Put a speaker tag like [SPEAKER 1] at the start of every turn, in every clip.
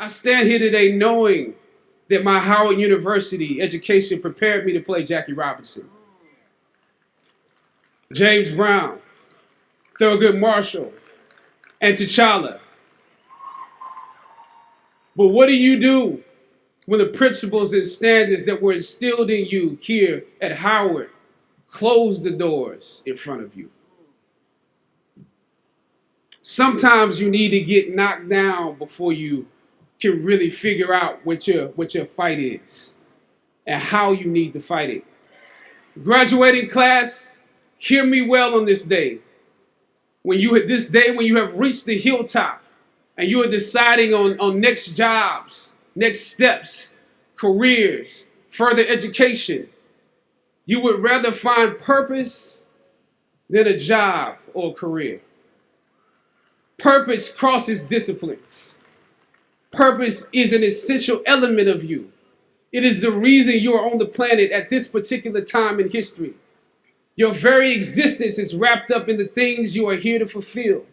[SPEAKER 1] I stand here today knowing that my Howard University education prepared me to play Jackie Robinson, James Brown, Thurgood Marshall, and T'Challa. But what do you do when the principles and standards that were instilled in you here at Howard close the doors in front of you? Sometimes you need to get knocked down before you can really figure out what your fight is and how you need to fight it. Graduating class, hear me well on this day. When you have reached the hilltop and you are deciding on next jobs, next steps, careers, further education, you would rather find purpose than a job or a career. Purpose crosses disciplines. Purpose is an essential element of you. It is the reason you are on the planet at this particular time in history. Your very existence is wrapped up in the things you are here to fulfill.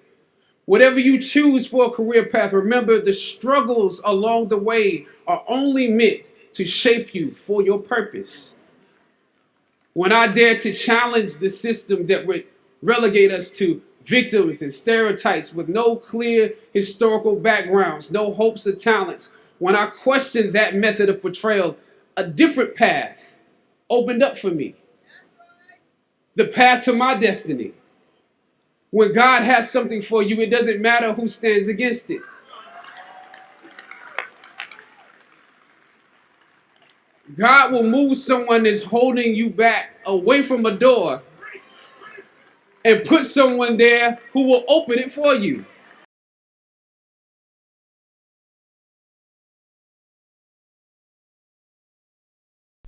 [SPEAKER 1] Whatever you choose for a career path, remember the struggles along the way are only meant to shape you for your purpose. When I dare to challenge the system that would relegate us to victims and stereotypes with no clear historical backgrounds, no hopes or talents, when I questioned that method of portrayal, a different path opened up for me. The path to my destiny. When God has something for you, it doesn't matter who stands against it. God will move someone that's holding you back away from a door and put someone there who will open it for you.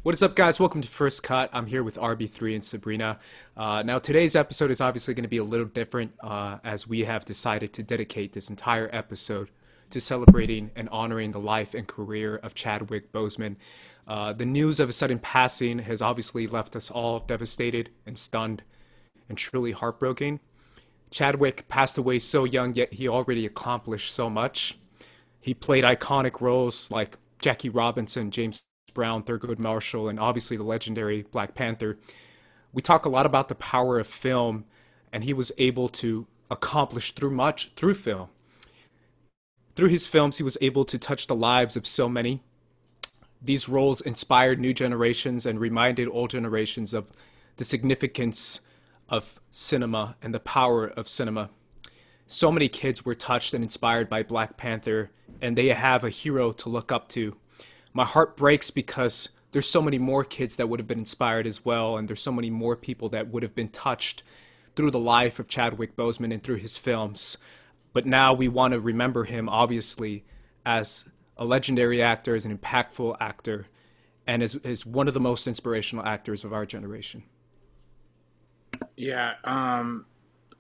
[SPEAKER 2] What is up, guys? Welcome to First Cut. I'm here with RB3 and Sabrina. Now, today's episode is obviously going to be a little different as we have decided to dedicate this entire episode to celebrating and honoring the life and career of Chadwick Boseman. The news of his sudden passing has obviously left us all devastated and stunned and truly heartbroken. Chadwick passed away so young, yet he already accomplished so much. He played iconic roles like Jackie Robinson, James Brown, Thurgood Marshall, and obviously the legendary Black Panther. We talk a lot about the power of film, and he was able to accomplish through film. Through his films, he was able to touch the lives of so many. These roles inspired new generations and reminded old generations of the significance of cinema and the power of cinema. So many kids were touched and inspired by Black Panther, and they have a hero to look up to. My heart breaks because there's so many more kids that would have been inspired as well, and there's so many more people that would have been touched through the life of Chadwick Boseman and through his films. But now we want to remember him, obviously, as a legendary actor, as an impactful actor, and as one of the most inspirational actors of our generation.
[SPEAKER 3] Yeah,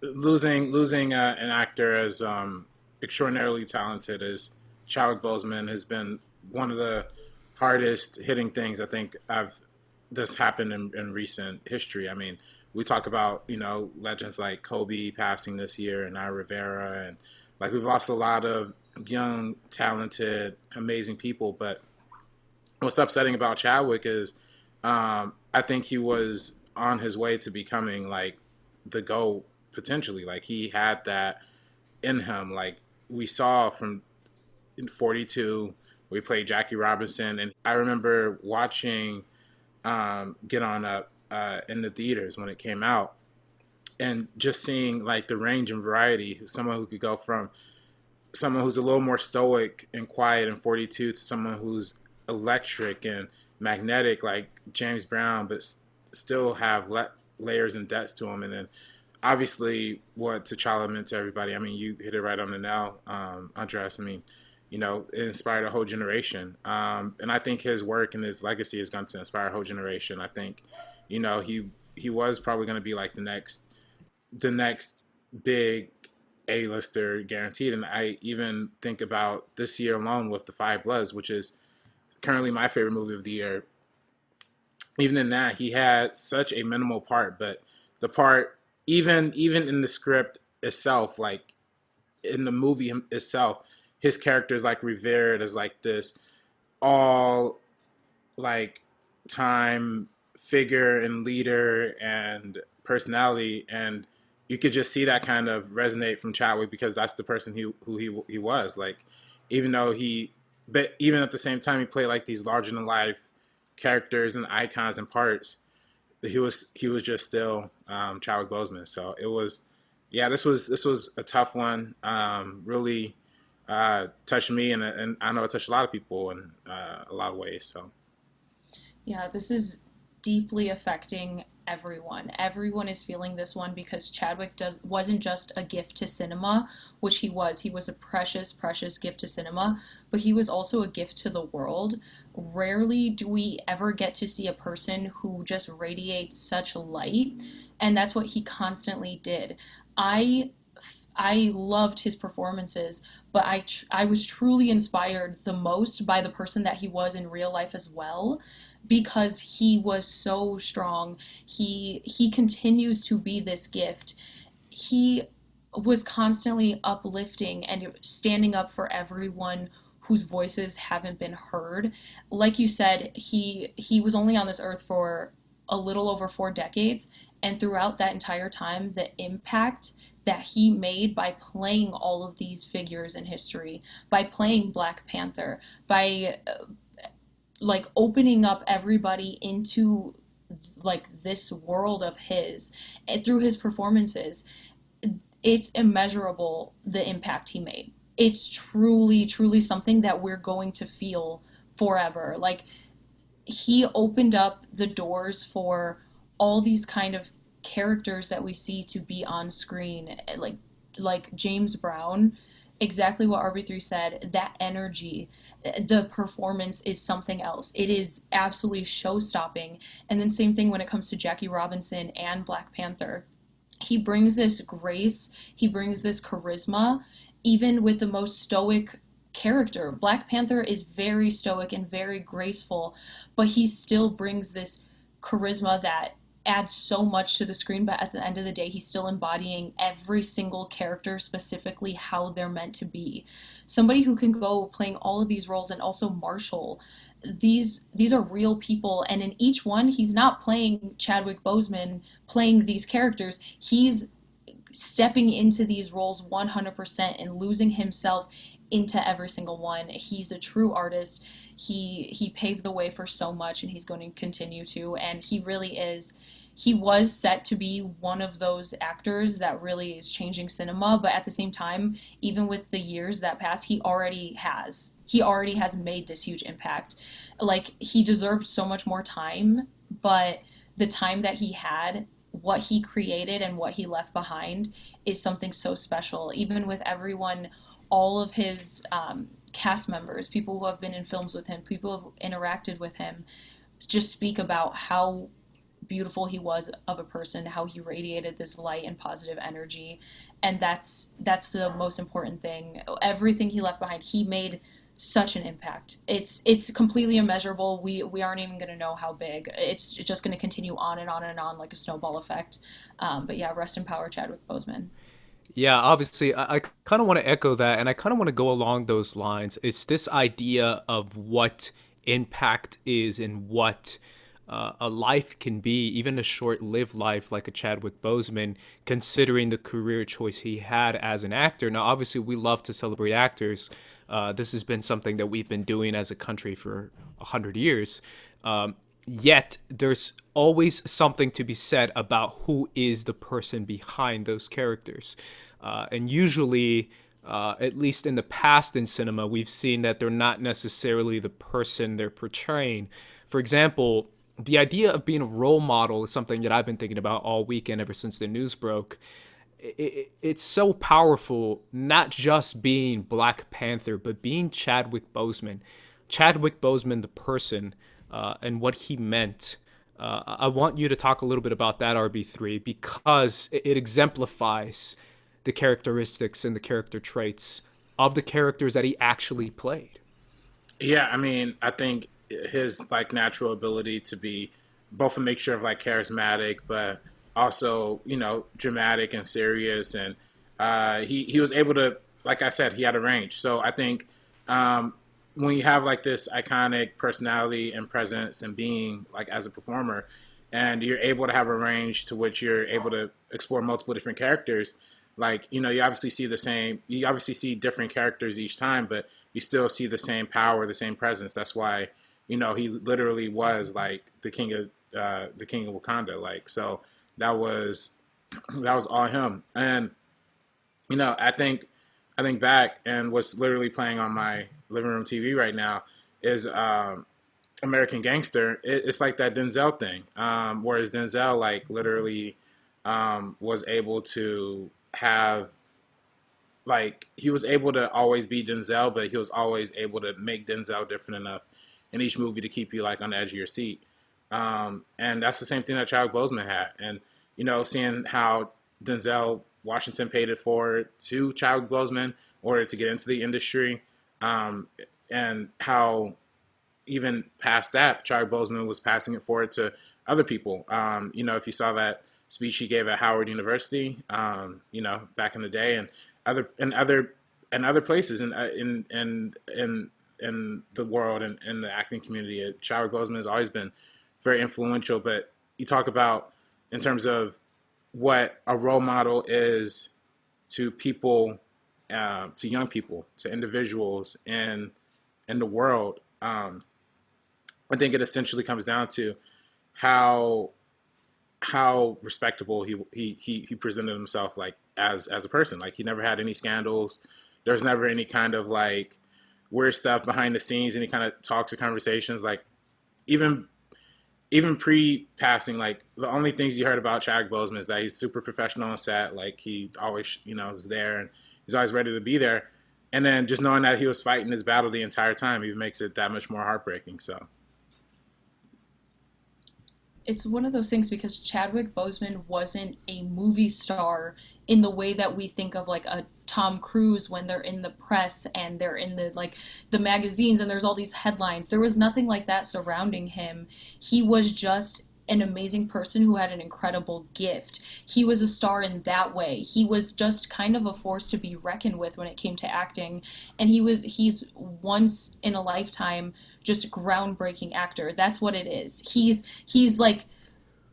[SPEAKER 3] losing an actor as extraordinarily talented as Chadwick Boseman has been one of the hardest hitting things I think this happened in recent history. I mean, we talk about, legends like Kobe passing this year and Ira Rivera, and like we've lost a lot of young, talented, amazing people. But what's upsetting about Chadwick is I think he was on his way to becoming like the GOAT potentially. Like he had that in him. Like we saw from in 42. We played Jackie Robinson, and I remember watching Get On Up in the theaters when it came out, and just seeing like the range and variety. Someone who could go from someone who's a little more stoic and quiet in 42 to someone who's electric and magnetic like James Brown, but still have layers and depths to him. And then obviously what T'Challa meant to everybody. I mean, you hit it right on the nail, Andres. I mean, it inspired a whole generation. And I think his work and his legacy is going to inspire a whole generation. I think, he was probably going to be like the next big A-lister guaranteed. And I even think about this year alone with The Five Bloods, which is currently my favorite movie of the year. Even in that, he had such a minimal part, but the part, even in the script itself, like in the movie itself, his character is like revered as like this all like time figure and leader and personality, and you could just see that kind of resonate from Chadwick because that's the person he was. Like, even though but even at the same time, he played like these larger than life characters and icons and parts. He was just still Chadwick Boseman. So it was, yeah, this was a tough one. Really touched me, and I know it touched a lot of people in a lot of ways. So
[SPEAKER 4] Yeah, this is deeply affecting everyone. Everyone is feeling this one because Chadwick wasn't just a gift to cinema, which he was. He was a precious, precious gift to cinema, but he was also a gift to the world. Rarely do we ever get to see a person who just radiates such light, and that's what he constantly did. I I loved his performances, but I was truly inspired the most by the person that he was in real life as well, because he was so strong. He continues to be this gift. He was constantly uplifting and standing up for everyone whose voices haven't been heard. Like you said, he was only on this earth for a little over 4 decades, and throughout that entire time, the impact that he made by playing all of these figures in history, by playing Black Panther, by like opening up everybody into like this world of his, and through his performances, it's immeasurable the impact he made. It's truly, truly something that we're going to feel forever. Like, he opened up the doors for all these kind of characters that we see to be on screen, like James Brown. Exactly what RB3 said. That energy, the performance is something else. It is absolutely show-stopping. And then same thing when it comes to Jackie Robinson and Black Panther. He brings this grace, he brings this charisma, even with the most stoic character. Black Panther is very stoic and very graceful, but he still brings this charisma that adds so much to the screen. But at the end of the day, he's still embodying every single character specifically how they're meant to be. Somebody who can go playing all of these roles, and also Marshall. These are real people, and in each one he's not playing Chadwick Boseman playing these characters. He's stepping into these roles 100% and losing himself into every single one. He's a true artist. He paved the way for so much, and he's going to continue to. And he really is. He was set to be one of those actors that really is changing cinema, but at the same time, even with the years that pass, he already has. He already has made this huge impact. Like, he deserved so much more time, but the time that he had, what he created and what he left behind is something so special. Even with everyone, all of his cast members, people who have been in films with him, people who have interacted with him, just speak about how beautiful he was of a person, how he radiated this light and positive energy. And that's the most important thing. Everything he left behind, he made such an impact. It's completely immeasurable. We aren't even going to know how big. It's just going to continue on and on and on like a snowball effect. But yeah, rest in power, Chadwick Boseman.
[SPEAKER 2] Yeah, obviously, I kind of want to echo that, and I kind of want to go along those lines. It's this idea of what impact is and what a life can be, even a short-lived life like a Chadwick Boseman, considering the career choice he had as an actor. Now, obviously, we love to celebrate actors. This has been something that we've been doing as a country for 100 years. Yet there's always something to be said about who is the person behind those characters. And usually, at least in the past in cinema, we've seen that they're not necessarily the person they're portraying. For example, the idea of being a role model is something that I've been thinking about all weekend ever since the news broke. It's so powerful, not just being Black Panther, but being Chadwick Boseman. Chadwick Boseman, the person, and what he meant. I want you to talk a little bit about that, RB3, because it exemplifies the characteristics and the character traits of the characters that he actually played.
[SPEAKER 3] Yeah, I mean, I think his like natural ability to be both a mixture of like charismatic, but also, you know, dramatic and serious, and he was able to like I said, he had a range. So I think um, when you have like this iconic personality and presence and being like as a performer, and you're able to have a range to which you're able to explore multiple different characters, like you obviously see the same, you obviously see different characters each time, but you still see the same power, the same presence. That's why he literally was like the king of Wakanda. Like so that was that was all him. And I think back, and what's literally playing on my living room TV right now is American Gangster. It's like that Denzel thing, whereas Denzel like literally was able to have like he was able to always be Denzel, but he was always able to make Denzel different enough in each movie to keep you like on the edge of your seat. And that's the same thing that Chadwick Boseman had. And seeing how Denzel Washington paid it forward to Chadwick Boseman in order to get into the industry, and how even past that, Chadwick Boseman was passing it forward to other people. If you saw that speech he gave at Howard University, back in the day, and other places in the world and in the acting community, Chadwick Boseman has always been very influential. But you talk about in terms of what a role model is to people, to young people, to individuals in the world. I think it essentially comes down to how respectable he presented himself like as a person. Like he never had any scandals. There's never any kind of like weird stuff behind the scenes, any kind of talks or conversations. Like even pre-passing, like the only things you heard about Chadwick Boseman is that he's super professional on set. Like he always, was there and he's always ready to be there. And then just knowing that he was fighting his battle the entire time, even makes it that much more heartbreaking. So
[SPEAKER 4] it's one of those things because Chadwick Boseman wasn't a movie star in the way that we think of like a Tom Cruise when they're in the press and they're in the magazines and there's all these headlines. There was nothing like that surrounding him. He was just an amazing person who had an incredible gift. He was a star in that way. He was just kind of a force to be reckoned with when it came to acting, and he's once in a lifetime just groundbreaking actor. That's what it is.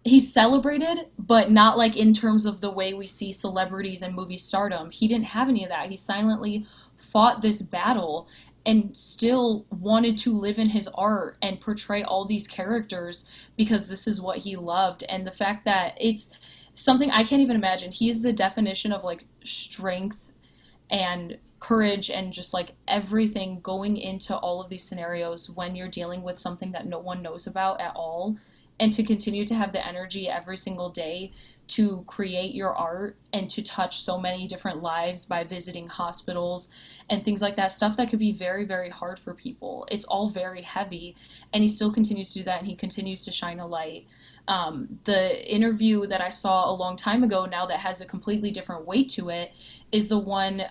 [SPEAKER 4] He's celebrated, but not like in terms of the way we see celebrities and movie stardom. He didn't have any of that. He silently fought this battle and still wanted to live in his art and portray all these characters because this is what he loved. And the fact that it's something I can't even imagine. He is the definition of like strength and courage and just like everything going into all of these scenarios when you're dealing with something that no one knows about at all, and to continue to have the energy every single day to create your art and to touch so many different lives by visiting hospitals and things like that, stuff that could be very, very hard for people. It's all very heavy, and he still continues to do that, and he continues to shine a light. The interview that I saw a long time ago now that has a completely different weight to it is the one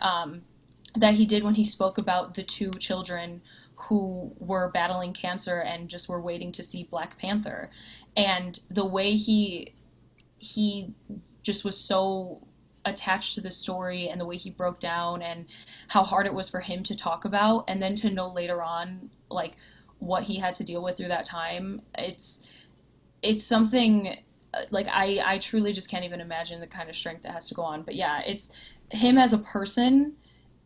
[SPEAKER 4] that he did when he spoke about the two children who were battling cancer and just were waiting to see Black Panther. And the way he just was so attached to the story and the way he broke down and how hard it was for him to talk about, and then to know later on like what he had to deal with through that time. It's something like I truly just can't even imagine the kind of strength that has to go on. But yeah, it's him as a person,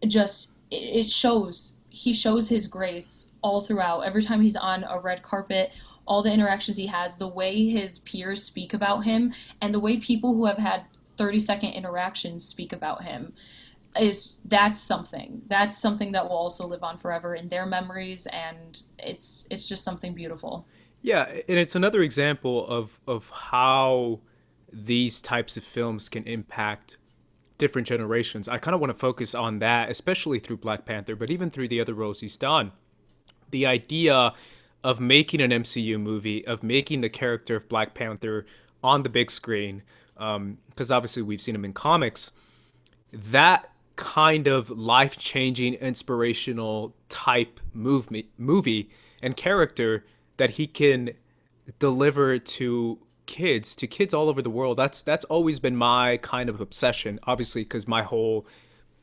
[SPEAKER 4] just it shows. He shows his grace all throughout. Every time he's on a red carpet, all the interactions he has, the way his peers speak about him, and the way people who have had 30-second interactions speak about him, that's something that will also live on forever in their memories, and it's just something beautiful.
[SPEAKER 2] Yeah, and it's another example of how these types of films can impact different generations. I kind of want to focus on that, especially through Black Panther, but even through the other roles he's done. The idea of making an MCU movie, of making the character of Black Panther on the big screen, because obviously we've seen him in comics, that kind of life-changing, inspirational type movie and character that he can deliver to kids all over the world. That's always been my kind of obsession, obviously, because my whole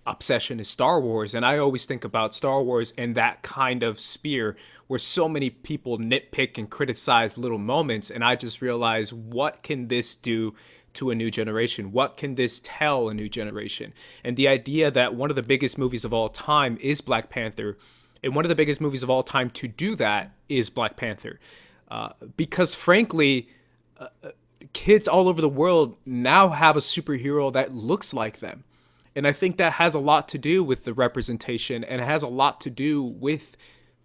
[SPEAKER 2] obsession is Star Wars. And I always think about Star Wars in that kind of sphere where so many people nitpick and criticize little moments. And I just realize, what can this do to a new generation? What can this tell a new generation? And the idea that one of the biggest movies of all time is Black Panther, and one of the biggest movies of all time to do that is Black Panther. Because frankly, kids all over the world now have a superhero that looks like them. And I think that has a lot to do with the representation, and it has a lot to do with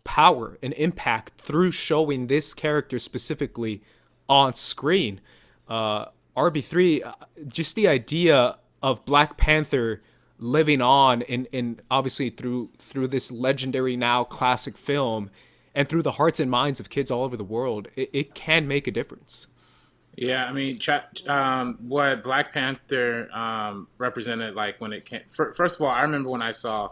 [SPEAKER 2] power and impact through showing this character specifically on screen. RB3, just the idea of Black Panther living on in obviously through this legendary now classic film, and through the hearts and minds of kids all over the world, it can make a difference.
[SPEAKER 3] Yeah, I mean, what Black Panther represented, like when it came. First of all, I remember when I saw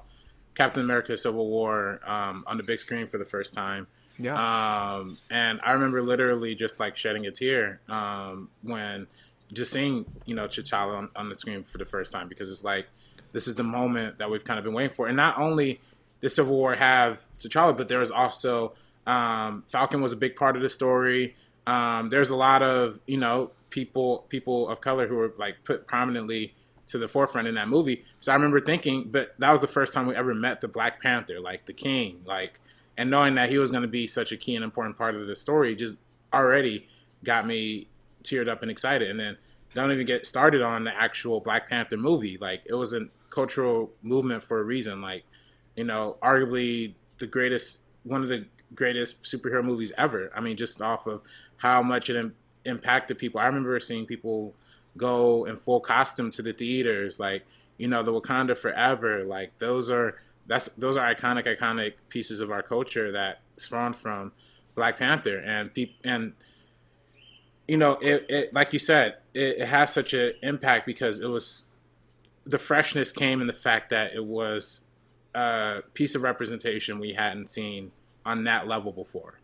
[SPEAKER 3] Captain America: Civil War on the big screen for the first time.
[SPEAKER 2] Yeah.
[SPEAKER 3] And I remember literally just like shedding a tear when just seeing T'Challa on the screen for the first time, because it's like, this is the moment that we've kind of been waiting for. And not only did Civil War have T'Challa, but there was also Falcon was a big part of the story. There's a lot of people of color who were like put prominently to the forefront in that movie. So I remember thinking, but that was the first time we ever met the Black Panther, like the King, like, and knowing that he was going to be such a key and important part of the story just already got me teared up and excited. And then don't even get started on the actual Black Panther movie. Like, it was a cultural movement for a reason. Like, arguably one of the greatest superhero movies ever. I mean, just off of how much it impacted people. I remember seeing people go in full costume to the theaters, like, the Wakanda Forever. Like, those are iconic pieces of our culture that spawned from Black Panther. And it like you said, it has such an impact because it was, the freshness came in the fact that it was a piece of representation we hadn't seen on that level before.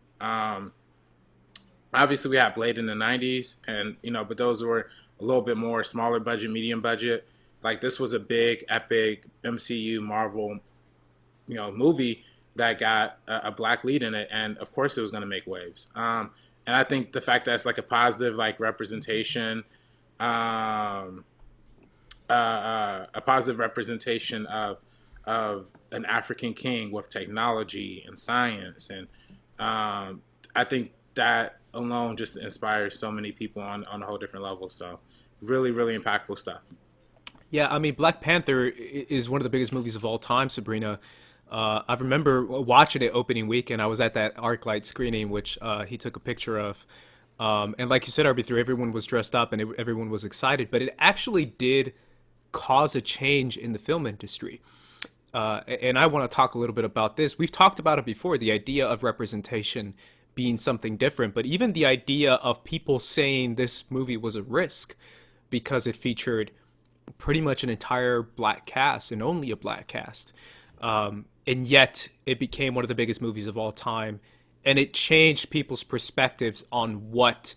[SPEAKER 3] Obviously we had Blade in the 90s, and but those were a little bit more smaller budget, medium budget. Like, this was a big epic MCU Marvel movie that got a black lead in it, and of course it was going to make waves. And I think the fact that it's like a positive like representation, a positive representation of an African king with technology and science, and I think that alone just inspires so many people on a whole different level. So really, really impactful stuff.
[SPEAKER 2] Yeah, I mean, Black Panther is one of the biggest movies of all time, Sabrina. I remember watching it opening weekend. I was at that ArcLight screening, which he took a picture of. And like you said, RB3, everyone was dressed up and everyone was excited. But it actually did cause a change in the film industry. And I want to talk a little bit about this. We've talked about it before, the idea of representation being something different, but even the idea of people saying this movie was a risk because it featured pretty much an entire black cast and only a black cast. And yet it became one of the biggest movies of all time. And it changed people's perspectives on what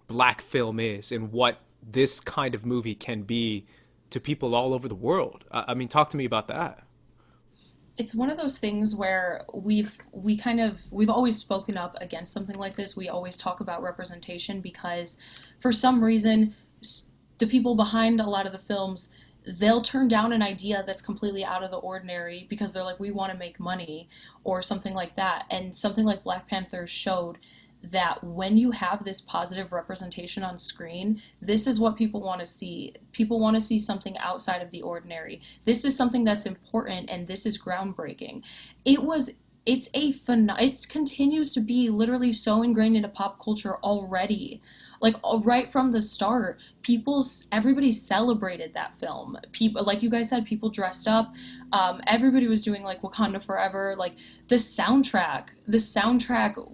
[SPEAKER 2] black film is and what this kind of movie can be to people all over the world. I mean, talk to me about that.
[SPEAKER 4] It's one of those things where we've always spoken up against something like this. We always talk about representation because for some reason the people behind a lot of the films, they'll turn down an idea that's completely out of the ordinary because they're like, we want to make money or something like that. And something like Black Panther showed that when you have this positive representation on screen, this is what people want to see. People want to see something outside of the ordinary. This is something that's important, and this is groundbreaking. It continues to be literally so ingrained into pop culture already. Like, right from the start, everybody celebrated that film. People, like you guys said, people dressed up. Everybody was doing like Wakanda Forever. Like, the soundtrack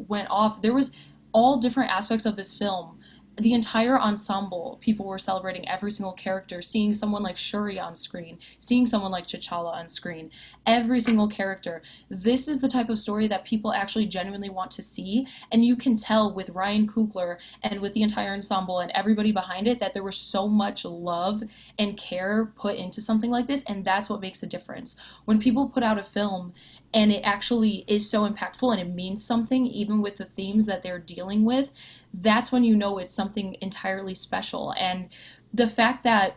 [SPEAKER 4] went off. There was all different aspects of this film. the entire ensemble, people were celebrating every single character, seeing someone like Shuri on screen, seeing someone like T'Challa on screen, every single character. This is the type of story that people actually genuinely want to see, and you can tell with Ryan Coogler and with the entire ensemble and everybody behind it that there was so much love and care put into something like this, and that's what makes a difference. When people put out a film and it actually is so impactful and it means something, even with the themes that they're dealing with, that's when you know it's something entirely special. And the fact that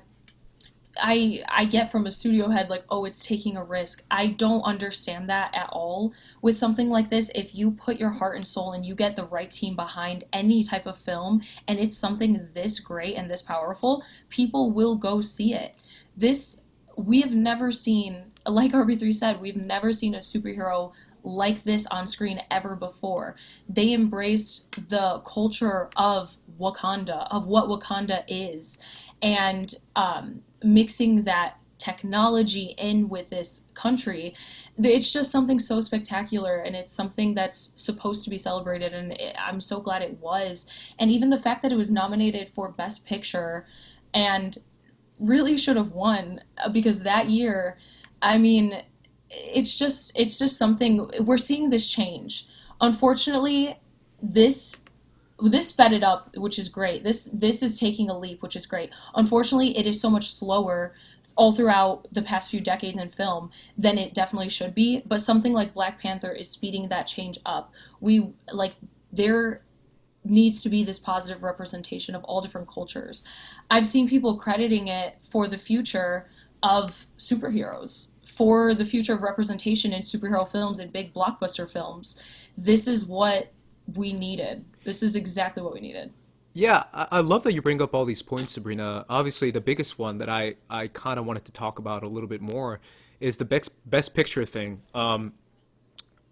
[SPEAKER 4] I get from a studio head like, oh, it's taking a risk. I don't understand that at all with something like this. If you put your heart and soul and you get the right team behind any type of film and it's something this great and this powerful, people will go see it. This, we have never seen, like RB3 said, we've never seen a superhero like this on screen ever before. They embraced the culture of Wakanda, of what Wakanda is, and mixing that technology in with this country. It's just something so spectacular, and it's something that's supposed to be celebrated, and I'm so glad it was. And even the fact that it was nominated for Best Picture and really should have won, because that year, I mean, it's just something. We're seeing this change. Unfortunately, this sped it up, which is great. This is taking a leap, which is great. Unfortunately, it is so much slower all throughout the past few decades in film than it definitely should be. But something like Black Panther is speeding that change up. There needs to be this positive representation of all different cultures. I've seen people crediting it for the future of superheroes, for the future of representation in superhero films and big blockbuster films. This is what we needed. This is exactly what we needed.
[SPEAKER 2] Yeah, I love that you bring up all these points, Sabrina. Obviously, the biggest one that I kind of wanted to talk about a little bit more is the best picture thing.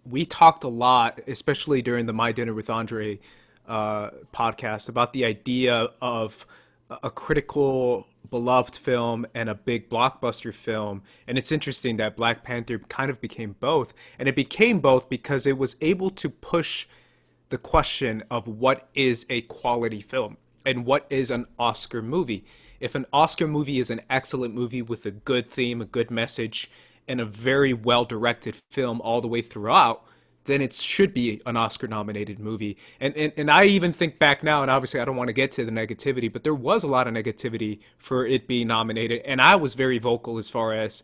[SPEAKER 2] We talked a lot, especially during the My Dinner with Andre podcast, about the idea of a critical, beloved film and a big blockbuster film. And it's interesting that Black Panther kind of became both. And it became both because it was able to push the question of what is a quality film and what is an Oscar movie. If an Oscar movie is an excellent movie with a good theme, a good message, and a very well-directed film all the way throughout, then it should be an Oscar-nominated movie. And I even think back now, and obviously I don't want to get to the negativity, but there was a lot of negativity for it being nominated. And I was very vocal as far as,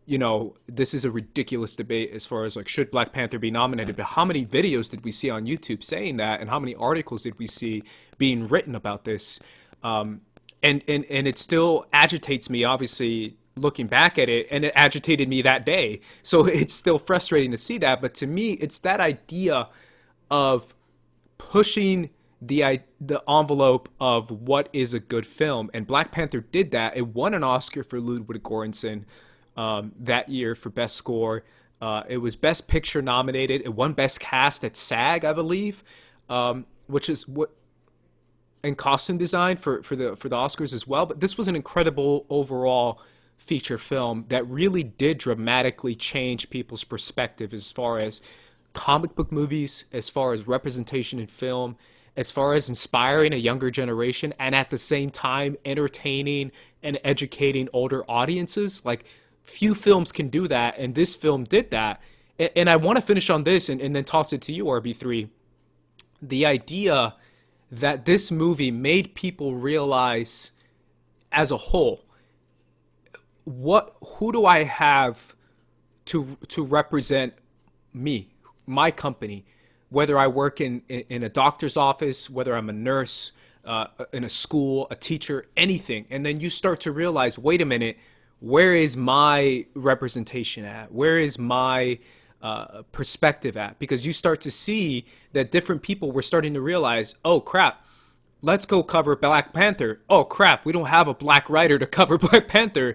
[SPEAKER 2] you know, this is a ridiculous debate as far as, like, should Black Panther be nominated? But how many videos did we see on YouTube saying that? And how many articles did we see being written about this? And it still agitates me, obviously, looking back at it, and it agitated me that day. So it's still frustrating to see that. But to me, it's that idea of pushing the envelope of what is a good film. And Black Panther did that. It won an Oscar for Ludwig Göransson that year for Best Score. It was Best Picture nominated. It won Best Cast at SAG, I believe, which is what, and costume design for the Oscars as well. But this was an incredible overall feature film that really did dramatically change people's perspective as far as comic book movies, as far as representation in film, as far as inspiring a younger generation, and at the same time entertaining and educating older audiences. Like, few films can do that, and this film did that. And I want to finish on this and then toss it to you, RB3. The idea that this movie made people realize as a whole, who do I have to represent me, my company, whether I work in a doctor's office, whether I'm a nurse, in a school, a teacher, anything. And then you start to realize, wait a minute, where is my representation at? Where is my perspective at? Because you start to see that different people were starting to realize, oh crap, let's go cover Black Panther. Oh crap, we don't have a black writer to cover Black Panther.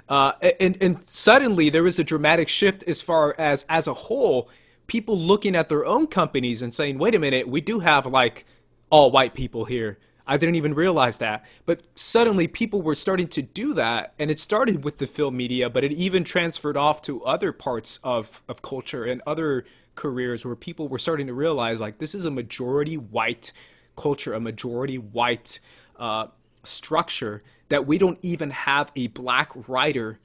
[SPEAKER 2] And suddenly there was a dramatic shift as far as a whole, people looking at their own companies and saying, wait a minute, we do have like all white people here. I didn't even realize that. But suddenly people were starting to do that. And it started with the film media, but it even transferred off to other parts of culture and other careers where people were starting to realize, like, this is a majority white culture, a majority white structure, that we don't even have a black writer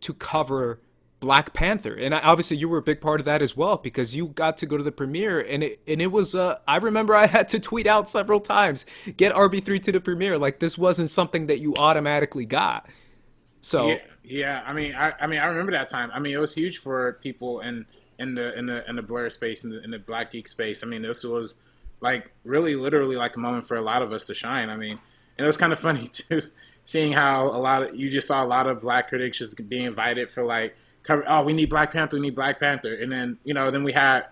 [SPEAKER 2] to cover Black Panther. And obviously you were a big part of that as well, because you got to go to the premiere, and it was I remember I had to tweet out several times, get RB3 to the premiere. Like, this wasn't something that you automatically got. So
[SPEAKER 3] yeah. I mean, I remember that time. I mean, it was huge for people in the blur space, in the Black geek space. I mean, this was like really literally like a moment for a lot of us to shine. I mean, and it was kind of funny too, seeing how you just saw a lot of Black critics just being invited for like, oh, we need Black Panther, and then then we had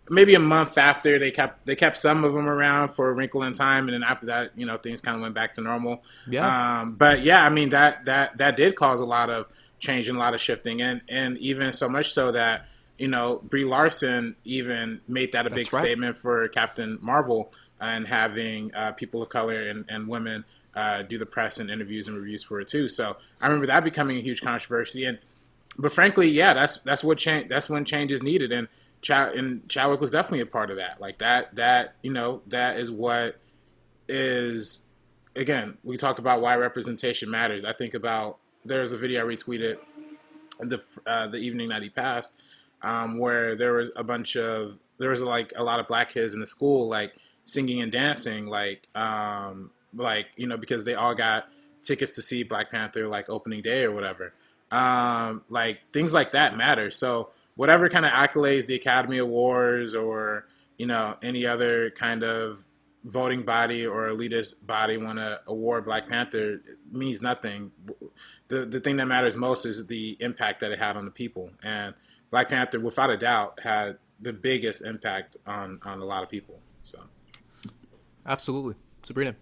[SPEAKER 3] maybe a month after they kept some of them around for A Wrinkle in Time, and then after that, things kind of went back to normal.
[SPEAKER 2] Yeah.
[SPEAKER 3] But yeah, I mean that did cause a lot of change and a lot of shifting, and even so much so that Brie Larson even made that a big statement for Captain Marvel, and having people of color and women do the press and interviews and reviews for it too. So I remember that becoming a huge controversy, but frankly, yeah, that's what change. That's when change is needed, and Chadwick was definitely a part of that. Like that is what is, again, we talk about why representation matters. I think about, there's a video I retweeted the evening that he passed, where there was like a lot of Black kids in the school, like singing and dancing, because they all got tickets to see Black Panther like opening day or whatever. Like things like that matter. So whatever kind of accolades the Academy Awards or any other kind of voting body or elitist body want to award Black Panther means nothing. The thing that matters most is the impact that it had on the people, and Black Panther, without a doubt, had the biggest impact on a lot of people. So
[SPEAKER 2] absolutely. Sabrina.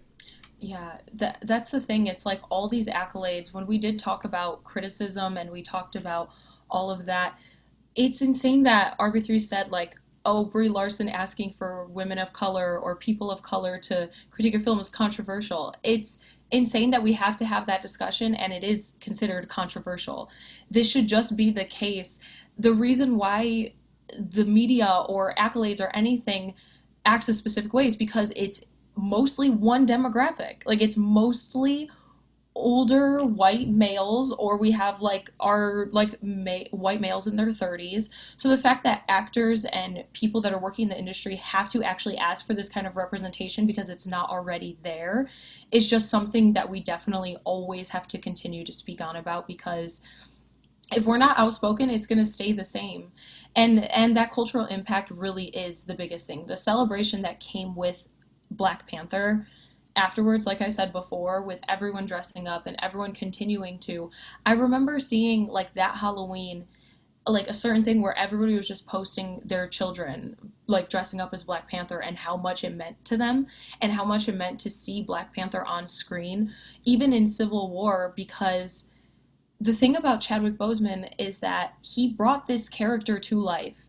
[SPEAKER 4] Yeah, that's the thing. It's like all these accolades, when we did talk about criticism and we talked about all of that, it's insane that RB3 said, like, oh, Brie Larson asking for women of color or people of color to critique a film is controversial. It's insane that we have to have that discussion, and it is considered controversial. This should just be the case. The reason why the media or accolades or anything acts a specific way is because it's mostly one demographic. Like, it's mostly older white males, or we have like our white males in their 30s. So the fact that actors and people that are working in the industry have to actually ask for this kind of representation because it's not already there is just something that we definitely always have to continue to speak on about, because if we're not outspoken, it's going to stay the same. And that cultural impact really is the biggest thing. The celebration that came with Black Panther afterwards, like I said before, with everyone dressing up and everyone continuing to, I remember seeing like that Halloween, like a certain thing where everybody was just posting their children like dressing up as Black Panther, and how much it meant to them and how much it meant to see Black Panther on screen, even in Civil War, because the thing about Chadwick Boseman is that he brought this character to life.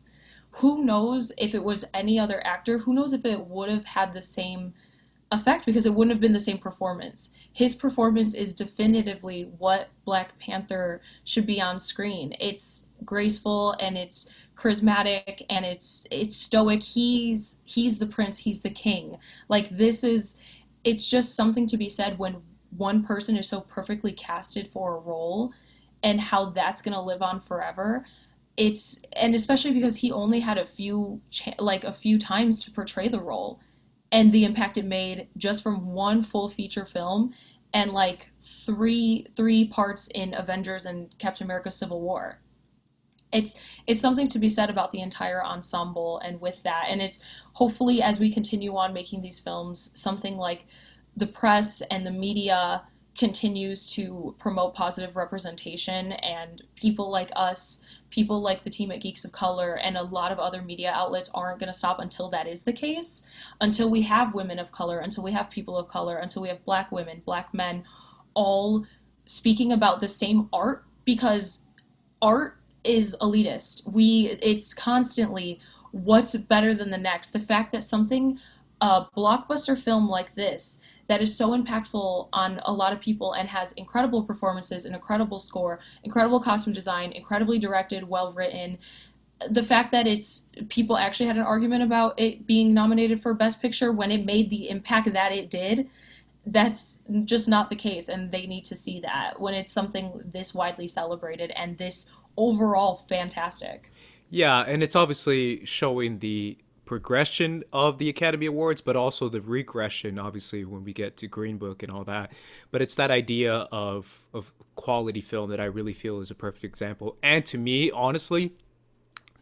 [SPEAKER 4] Who knows if it was any other actor, who knows if it would have had the same effect, because it wouldn't have been the same performance. His performance is definitively what Black Panther should be on screen. It's graceful and it's charismatic and it's stoic. He's the prince, he's the king. Like, it's just something to be said when one person is so perfectly casted for a role, and how that's going to live on forever. And especially because he only had a few times to portray the role, and the impact it made just from one full feature film and like three parts in Avengers and Captain America Civil War. It's something to be said about the entire ensemble, and with that, and it's hopefully, as we continue on making these films, something like the press and the media continues to promote positive representation, and people like us, people like the team at Geeks of Color, and a lot of other media outlets aren't going to stop until that is the case, until we have women of color, until we have people of color, until we have Black women, Black men, all speaking about the same art, because art is elitist. It's constantly what's better than the next. The fact that a blockbuster film like this that is so impactful on a lot of people and has incredible performances, an incredible score, incredible costume design, incredibly directed, well written, the fact that it's people actually had an argument about it being nominated for Best Picture when it made the impact that it did, that's just not the case, and they need to see that when it's something this widely celebrated and this overall fantastic.
[SPEAKER 2] Yeah, and it's obviously showing the progression of the Academy Awards, but also the regression, obviously, when we get to Green Book and all that. But it's that idea of quality film that I really feel is a perfect example. And to me, honestly,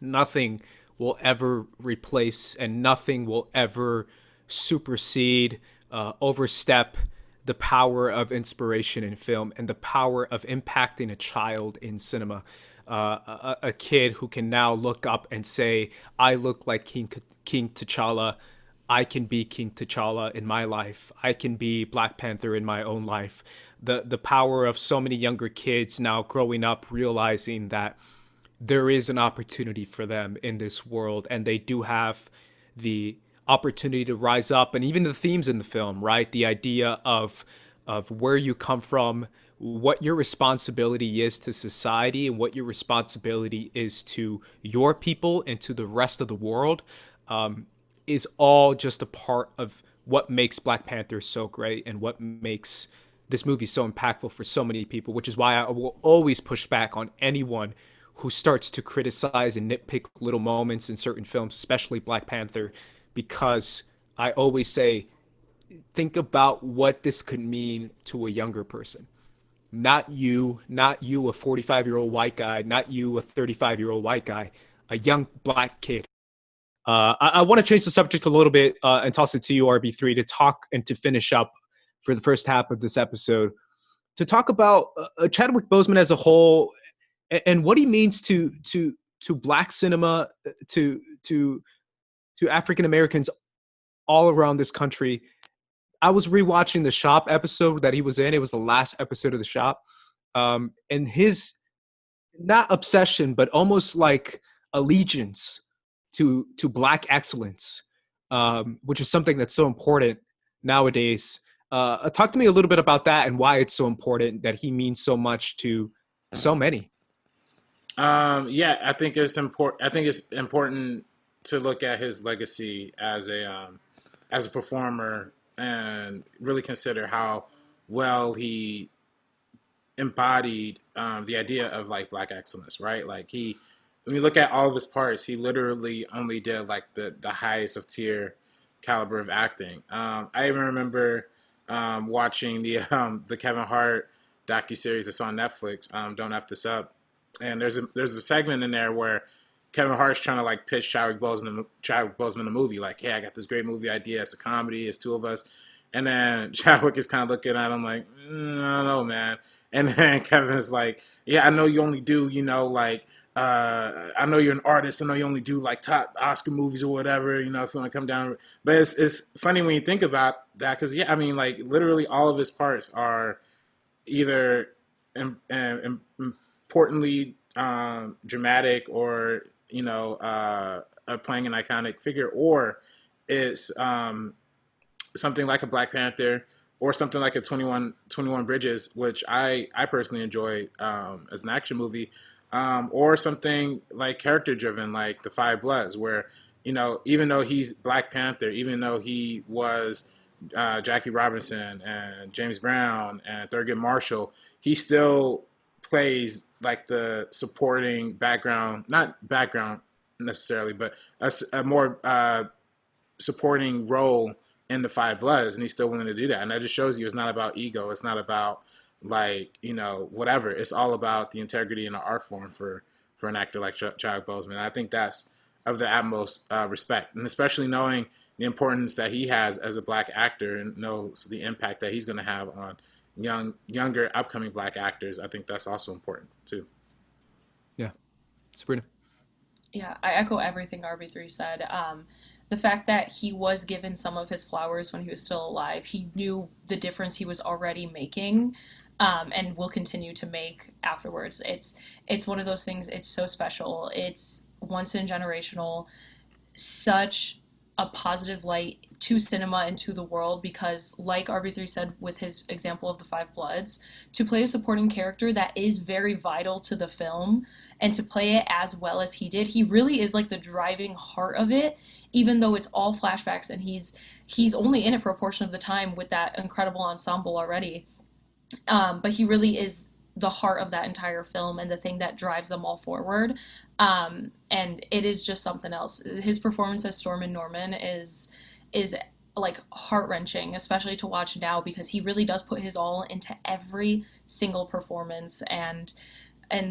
[SPEAKER 2] nothing will ever replace and nothing will ever supersede, overstep the power of inspiration in film and the power of impacting a child in cinema. A kid who can now look up and say, I look like King T'Challa. I can be King T'Challa in my life. I can be Black Panther in my own life. The power of so many younger kids now growing up realizing that there is an opportunity for them in this world, and they do have the opportunity to rise up. And even the themes in the film, right? The idea of where you come from, what your responsibility is to society, and what your responsibility is to your people and to the rest of the world, is all just a part of what makes Black Panther so great and what makes this movie so impactful for so many people, which is why I will always push back on anyone who starts to criticize and nitpick little moments in certain films, especially Black Panther, because I always say, think about what this could mean to a younger person. Not you, a 45-year-old white guy, not you, a 35-year-old white guy, a young Black kid. I want to change the subject a little bit and toss it to you, RB3, to talk and to finish up for the first half of this episode, to talk about Chadwick Boseman as a whole and what he means to Black cinema, to African Americans all around this country. I was rewatching the Shop episode that he was in. It was the last episode of the Shop, and his not obsession, but almost like allegiance to Black excellence, which is something that's so important nowadays. Talk to me a little bit about that and why it's so important that he means so much to so many.
[SPEAKER 3] Yeah, I think it's important. I think it's important to look at his legacy as a performer and really consider how well he embodied the idea of like Black excellence, right? Like when you look at all of his parts, he literally only did like the highest of tier caliber of acting. I even remember watching the Kevin Hart docuseries that's on Netflix, Don't F This Up, and there's a segment in there where Kevin Hart's trying to like pitch Chadwick Boseman a movie, like, hey, I got this great movie idea. It's a comedy. It's two of us. And then Chadwick is kind of looking at him like, I don't know, man. And then Kevin's like, yeah, I know you only do, like, I know you're an artist. I know you only do like top Oscar movies or whatever, if you want to come down. But it's funny when you think about that because, yeah, I mean, like literally all of his parts are either importantly dramatic or, playing an iconic figure, or it's something like a Black Panther or something like a 21 Bridges, which I personally enjoy as an action movie, or something like character driven, like The Five Bloods, where, even though he's Black Panther, even though he was Jackie Robinson and James Brown and Thurgood Marshall, he still plays like the supporting background, not background necessarily, but a more supporting role in The Five Bloods, and he's still willing to do that. And that just shows you it's not about ego. It's not about like, whatever. It's all about the integrity and the art form for an actor like Chadwick Boseman. And I think that's of the utmost respect, and especially knowing the importance that he has as a Black actor and knows the impact that he's going to have on younger upcoming Black actors. I think that's also important too.
[SPEAKER 2] Yeah. Sabrina.
[SPEAKER 4] Yeah, I echo everything RB3 said. The fact that he was given some of his flowers when he was still alive, he knew the difference he was already making, and will continue to make afterwards. It's one of those things. It's so special. It's once in generational. Such a positive light to cinema and to the world, because like RB3 said with his example of The Five Bloods, to play a supporting character that is very vital to the film and to play it as well as he did. He really is like the driving heart of it, even though it's all flashbacks and he's only in it for a portion of the time with that incredible ensemble already. But he really is the heart of that entire film and the thing that drives them all forward. And it is just something else. His performance as Stormin' Norman is like heart-wrenching, especially to watch now, because he really does put his all into every single performance, and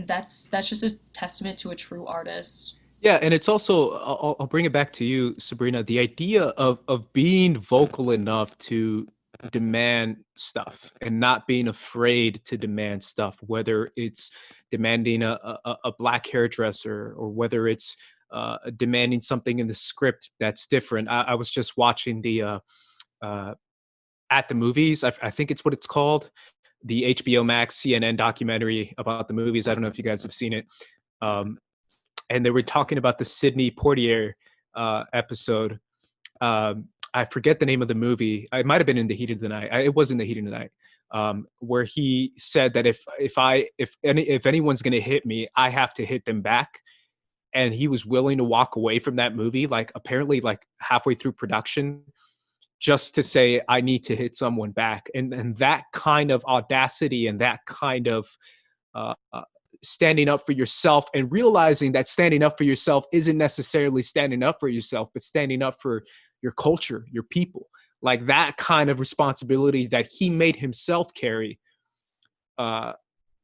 [SPEAKER 4] that's just a testament to a true artist.
[SPEAKER 2] Yeah, and it's also, I'll bring it back to you, Sabrina, the idea of being vocal enough to demand stuff and not being afraid to demand stuff, whether it's demanding a black hairdresser or whether it's demanding something in the script that's different. I was just watching the At the Movies, I think it's what it's called, the HBO Max CNN documentary about the movies. I don't know if you guys have seen it. And they were talking about the Sidney Poitier episode. I forget the name of the movie. It might have been In the Heat of the Night. It was In the Heat of the Night, where he said that if anyone's going to hit me, I have to hit them back. And he was willing to walk away from that movie, like apparently like halfway through production, just to say, I need to hit someone back. And that kind of audacity and that kind of standing up for yourself, and realizing that standing up for yourself isn't necessarily standing up for yourself, but standing up for your culture, your people, like that kind of responsibility that he made himself carry.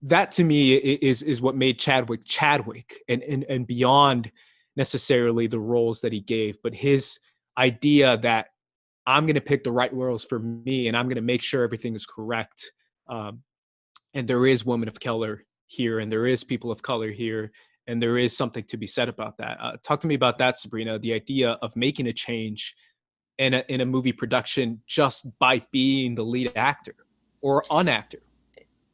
[SPEAKER 2] That to me is what made Chadwick and beyond necessarily the roles that he gave, but his idea that I'm going to pick the right roles for me and I'm going to make sure everything is correct. And there is women of color here, and there is people of color here, and there is something to be said about that. Talk to me about that, Sabrina, the idea of making a change in a movie production just by being the lead actor or an actor.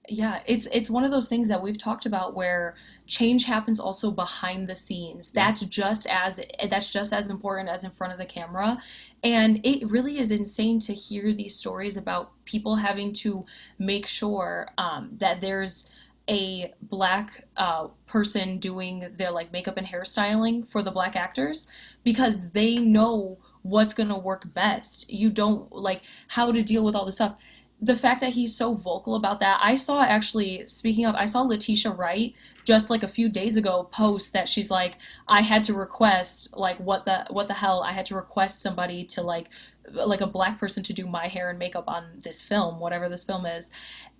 [SPEAKER 4] Yeah, it's one of those things that we've talked about where change happens also behind the scenes. That's just as important as in front of the camera. And it really is insane to hear these stories about people having to make sure that there's a black person doing their like makeup and hairstyling for the black actors, because they know what's gonna work best. You don't like how to deal with all this stuff. The fact that he's so vocal about that, I saw Letitia Wright just like a few days ago post that she's like, I had to request like what the hell, I had to request somebody to like a black person to do my hair and makeup on this film, whatever this film is.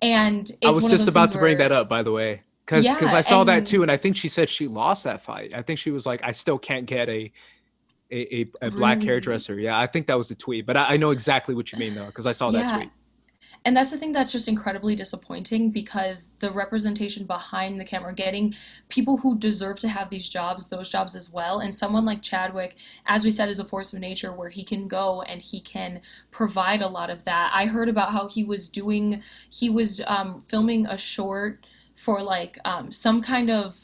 [SPEAKER 4] And it's
[SPEAKER 2] I was just about to bring that up, by the way, because I saw that too, and I think she said she lost that fight. I think she was like, I still can't get a black hairdresser. Yeah, I think that was the tweet, but I know exactly what you mean though, because I saw that tweet.
[SPEAKER 4] And that's the thing that's just incredibly disappointing, because the representation behind the camera, getting people who deserve to have these jobs, those jobs as well. And someone like Chadwick, as we said, is a force of nature where he can go and he can provide a lot of that. I heard about how he was filming a short for like some kind of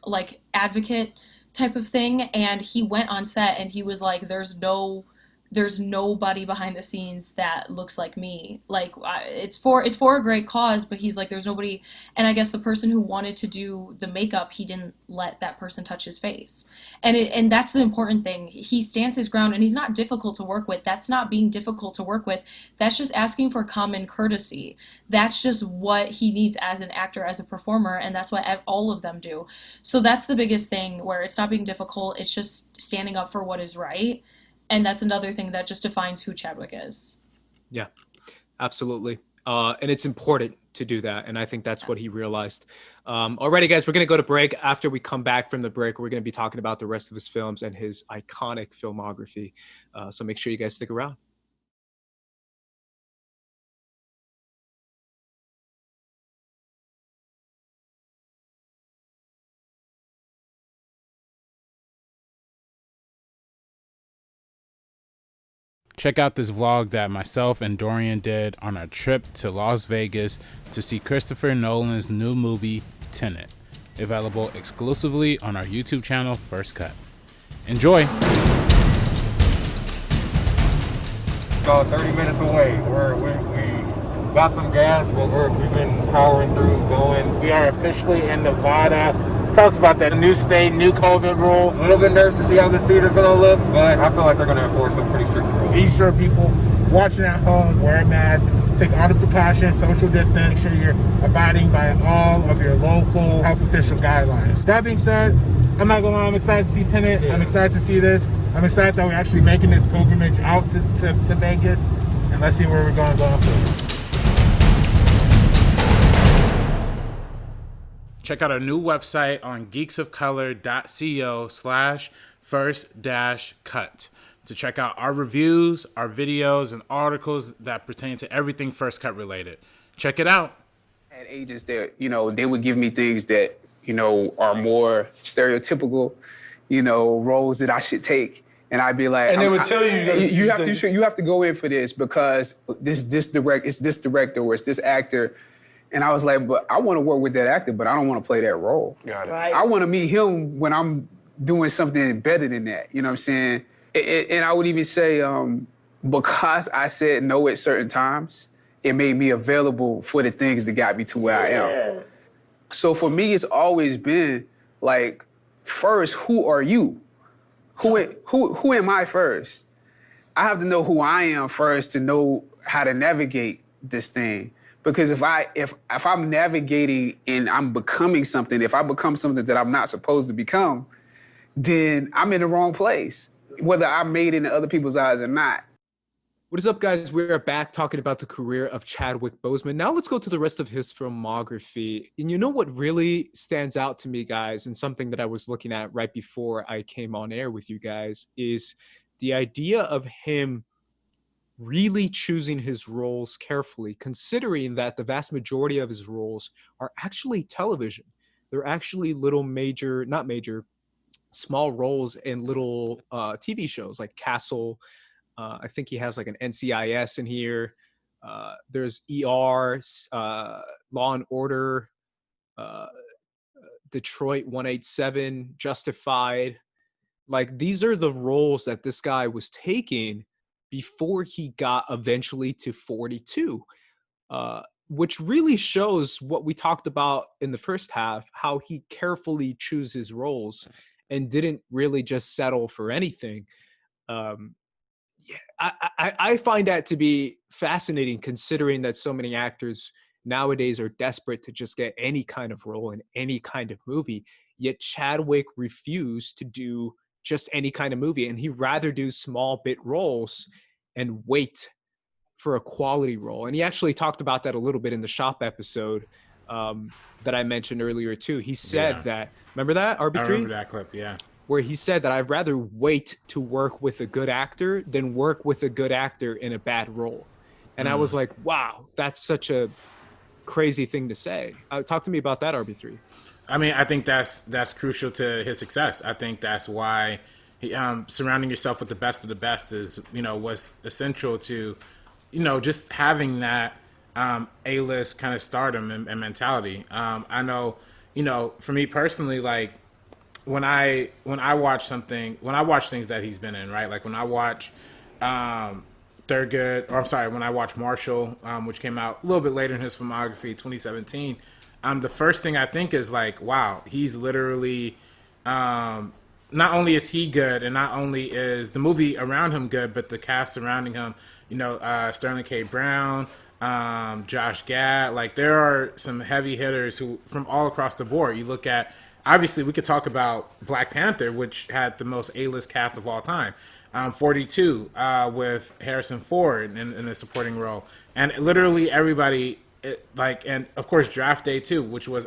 [SPEAKER 4] like advocate type of thing. And he went on set and he was like, there's nobody behind the scenes that looks like me. Like it's for a great cause, but he's like, there's nobody. And I guess the person who wanted to do the makeup, he didn't let that person touch his face. And that's the important thing. He stands his ground, and he's not difficult to work with. That's not being difficult to work with. That's just asking for common courtesy. That's just what he needs as an actor, as a performer. And that's what all of them do. So that's the biggest thing, where it's not being difficult. It's just standing up for what is right. And that's another thing that just defines who Chadwick is.
[SPEAKER 2] Yeah, absolutely. And it's important to do that. And I think that's what he realized. Alrighty, guys, we're going to go to break. After we come back from the break, we're going to be talking about the rest of his films and his iconic filmography. So make sure you guys stick around.
[SPEAKER 5] Check out this vlog that myself and Dorian did on our trip to Las Vegas to see Christopher Nolan's new movie, Tenet, available exclusively on our YouTube channel, First Cut. Enjoy!
[SPEAKER 6] About 30 minutes away. We got some gas, but we've been powering through, going. We are officially in Nevada.
[SPEAKER 3] Tell us about that new state, new COVID rules.
[SPEAKER 6] A little bit nervous to see how this theater's gonna look, but I feel like they're gonna enforce some pretty strict rules.
[SPEAKER 3] Be sure people watching at home wear a mask, take all the precautions, social distance, make sure you're abiding by all of your local health official guidelines. That being said, I'm not gonna lie, I'm excited to see Tenet. I'm excited to see this. I'm excited that we're actually making this pilgrimage out to Vegas, and let's see where we're going forward. Check out our new website on geeksofcolor.co/first-cut to check out our reviews, our videos, and articles that pertain to everything First Cut related. Check it out.
[SPEAKER 1] At ages that, they would give me things that, are more stereotypical, roles that I should take. And I'd be like,
[SPEAKER 6] And they would tell you
[SPEAKER 1] you have to go in for this because it's this director or it's this actor. And I was like, but I want to work with that actor, but I don't want to play that role.
[SPEAKER 6] Got it.
[SPEAKER 1] I want to meet him when I'm doing something better than that. You know what I'm saying? And I would even say, because I said no at certain times, it made me available for the things that got me to where I am. So for me, it's always been like, first, who are you? Who am I first? I have to know who I am first to know how to navigate this thing. Because if I'm navigating and I'm becoming something, if I become something that I'm not supposed to become, then I'm in the wrong place, whether I'm made in other people's eyes or not.
[SPEAKER 2] What is up, guys? We're back talking about the career of Chadwick Boseman. Now let's go to the rest of his filmography. And you know what really stands out to me, guys, and something that I was looking at right before I came on air with you guys, is the idea of him really choosing his roles carefully, considering that the vast majority of his roles are actually television. They're actually small roles in little TV shows like Castle. I think he has like an NCIS in here. There's ER, Law and Order, Detroit 187, Justified. Like, these are the roles that this guy was taking before he got eventually to 42, which really shows what we talked about in the first half, how he carefully chooses roles and didn't really just settle for anything. I find that to be fascinating, considering that so many actors nowadays are desperate to just get any kind of role in any kind of movie, yet Chadwick refused to do just any kind of movie, and he'd rather do small bit roles and wait for a quality role. And he actually talked about that a little bit in the Shop episode that I mentioned earlier too. He said that, remember that, RB3?
[SPEAKER 3] I remember that clip, yeah.
[SPEAKER 2] Where he said that I'd rather wait to work with a good actor than work with a good actor in a bad role. And I was like, wow, that's such a crazy thing to say. Talk to me about that, RB3.
[SPEAKER 3] I mean, I think that's crucial to his success. I think that's why surrounding yourself with the best of the best is, was essential to, just having that A-list kind of stardom and mentality. I know, for me personally, like when I watch things that he's been in, right? Like when I watch Thurgood, when I watch Marshall, which came out a little bit later in his filmography, 2017. The first thing I think is like, wow, he's literally, not only is he good and not only is the movie around him good, but the cast surrounding him, Sterling K. Brown, Josh Gad, like there are some heavy hitters who from all across the board. You look at, obviously we could talk about Black Panther, which had the most A-list cast of all time. 42 with Harrison Ford in a supporting role. And literally everybody, and of course Draft Day 2, which was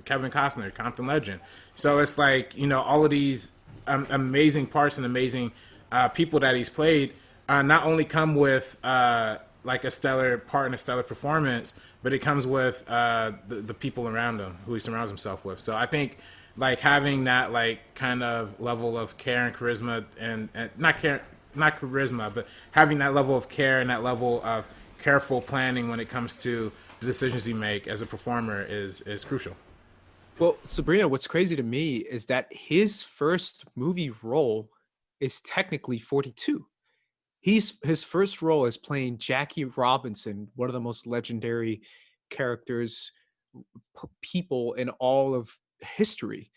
[SPEAKER 3] Kevin Costner, Compton legend. So it's like, all of these amazing parts and amazing people that he's played not only come with like a stellar part and a stellar performance, but it comes with the people around him who he surrounds himself with. So I think like having that like kind of level of care and charisma and not charisma, but having that level of care and that level of careful planning when it comes to the decisions you make as a performer is crucial.
[SPEAKER 2] Well, Sabrina, what's crazy to me is that his first movie role is technically 42. His first role is playing Jackie Robinson, one of the most legendary characters, people in all of history,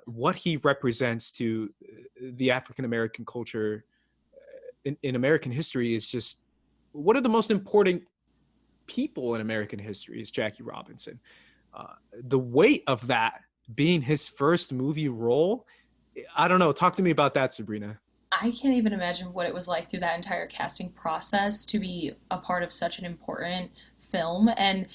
[SPEAKER 2] what he represents to the African American culture in American history is just one of the most important people in American history is Jackie Robinson. The weight of that being his first movie role, I don't know. Talk to me about that, Sabrina.
[SPEAKER 4] I can't even imagine what it was like through that entire casting process to be a part of such an important film. And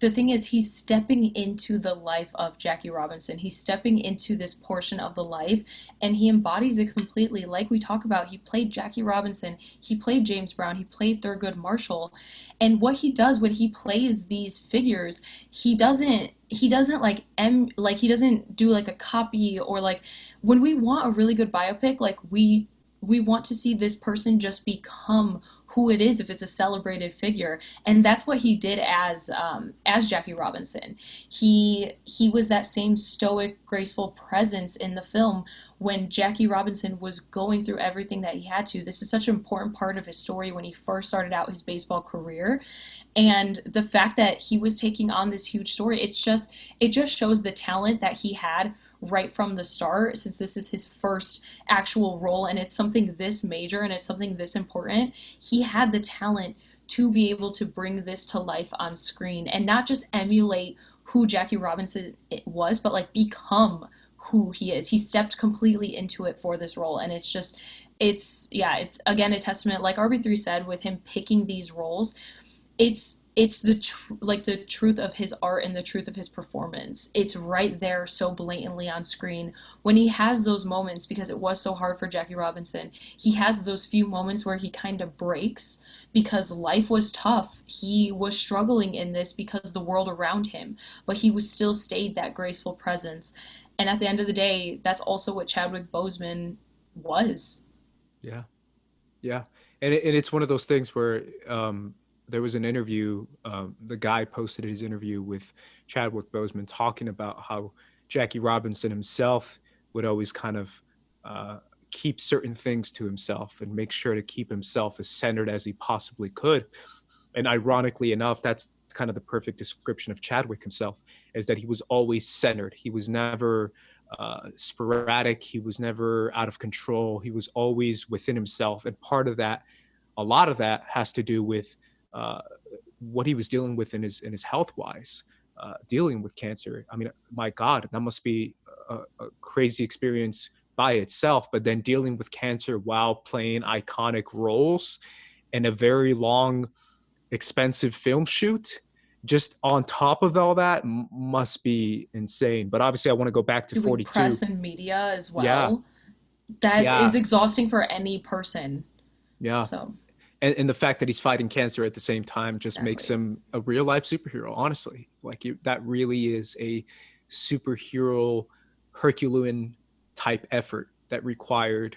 [SPEAKER 4] the thing is, he's stepping into the life of Jackie Robinson. He's stepping into this portion of the life, and he embodies it completely. Like we talk about, he played Jackie Robinson, he played James Brown, he played Thurgood Marshall. And what he does when he plays these figures, he doesn't he doesn't do like a copy, or like when we want a really good biopic, like we want to see this person just become who it is if it's a celebrated figure. And that's what he did as Jackie Robinson. He was that same stoic, graceful presence in the film when Jackie Robinson was going through everything that he had to. This is such an important part of his story when he first started out his baseball career. And the fact that he was taking on this huge story, it just shows the talent that he had right from the start, since this is his first actual role and it's something this major and it's something this important. He had the talent to be able to bring this to life on screen and not just emulate who Jackie Robinson was, but like become who he is. He stepped completely into it for this role, and it's again a testament, like RB3 said, with him picking these roles. It's the truth of his art and the truth of his performance. It's right there so blatantly on screen when he has those moments, because it was so hard for Jackie Robinson. He has those few moments where he kind of breaks because life was tough. He was struggling in this because the world around him, but he was still stayed that graceful presence. And at the end of the day, that's also what Chadwick Boseman was.
[SPEAKER 2] Yeah. Yeah. And it's one of those things where there was an interview, the guy posted his interview with Chadwick Boseman talking about how Jackie Robinson himself would always kind of keep certain things to himself and make sure to keep himself as centered as he possibly could. And ironically enough, that's kind of the perfect description of Chadwick himself, is that he was always centered. He was never sporadic. He was never out of control. He was always within himself. And part of that, a lot of that has to do with what he was dealing with in his health wise, dealing with cancer. I mean, my God, that must be a crazy experience by itself, but then dealing with cancer while playing iconic roles in a very long, expensive film shoot, just on top of all that, must be insane. But obviously I want to go back to
[SPEAKER 4] Doing
[SPEAKER 2] 42.
[SPEAKER 4] press and media as well.
[SPEAKER 2] Yeah.
[SPEAKER 4] That is exhausting for any person.
[SPEAKER 2] Yeah.
[SPEAKER 4] So
[SPEAKER 2] and the fact that he's fighting cancer at the same time just
[SPEAKER 4] Exactly.
[SPEAKER 2] makes him a real life superhero, honestly. Like that really is a superhero Herculean type effort that required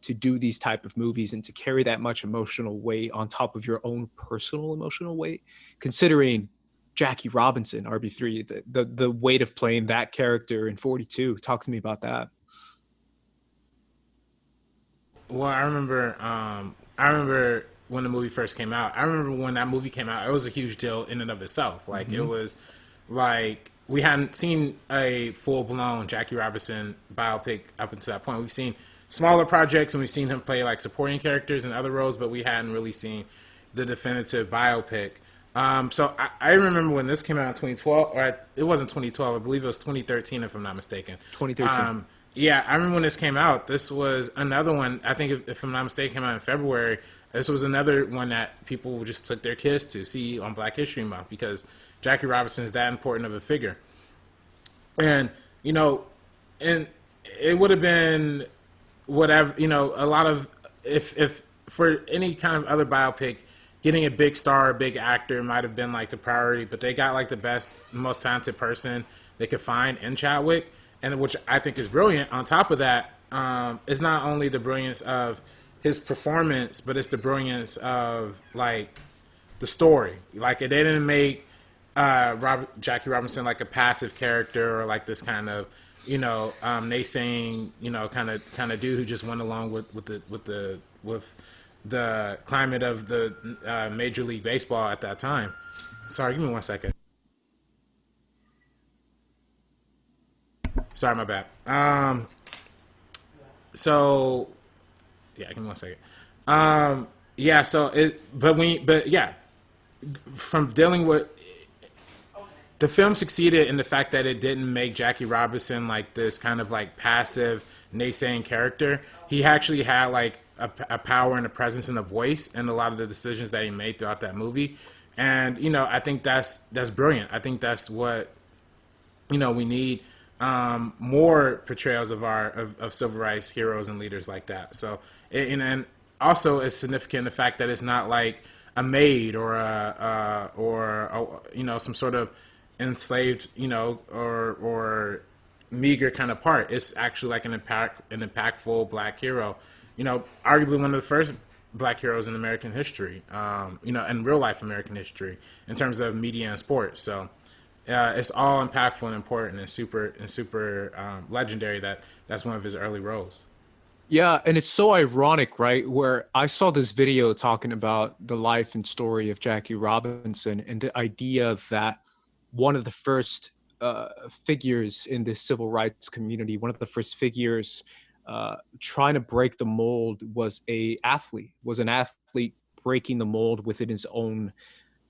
[SPEAKER 2] to do these type of movies and to carry that much emotional weight on top of your own personal emotional weight, considering Jackie Robinson, RB3, the weight of playing that character in 42. Talk to me about that.
[SPEAKER 3] Well, I remember when the movie first came out. I remember when that movie came out, it was a huge deal in and of itself. Like, it was like we hadn't seen a full-blown Jackie Robinson biopic up until that point. We've seen smaller projects and we've seen him play like supporting characters in other roles, but we hadn't really seen the definitive biopic. So I remember when this came out in 2012, or it wasn't 2012, I believe it was 2013 if I'm not mistaken.
[SPEAKER 2] 2013.
[SPEAKER 3] Yeah, I remember when this came out. This was another one, I think if I'm not mistaken, came out in February. This was another one that people just took their kids to see on Black History Month because Jackie Robinson is that important of a figure. And, and it would have been whatever, a lot of, if for any kind of other biopic, getting a big star, a big actor might have been like the priority, but they got like the best, most talented person they could find in Chadwick, and which I think is brilliant. On top of that, it's not only the brilliance of his performance, but it's the brilliance of like the story. Like, they didn't make Jackie Robinson like a passive character or like this kind of naysaying kind of dude who just went along with the climate of the Major League Baseball at that time. Sorry, give me 1 second. Sorry, my bad. So yeah, give me 1 second. Yeah, so from dealing with the film succeeded in the fact that it didn't make Jackie Robinson like this kind of like passive naysaying character. He actually had like a power and a presence and a voice in a lot of the decisions that he made throughout that movie. And I think that's brilliant. I think that's what we need, more portrayals of civil rights heroes and leaders like that. So and also it's significant the fact that it's not like a maid or some sort of enslaved or meager kind of part. It's actually like an impactful black hero. Arguably one of the first black heroes in American history. In real life American history in terms of media and sports. So. It's all impactful and important and super legendary that's one of his early roles.
[SPEAKER 2] Yeah, and it's so ironic, right? Where I saw this video talking about the life and story of Jackie Robinson and the idea that one of the first figures in the civil rights community, one of the first figures trying to break the mold was an athlete breaking the mold within his own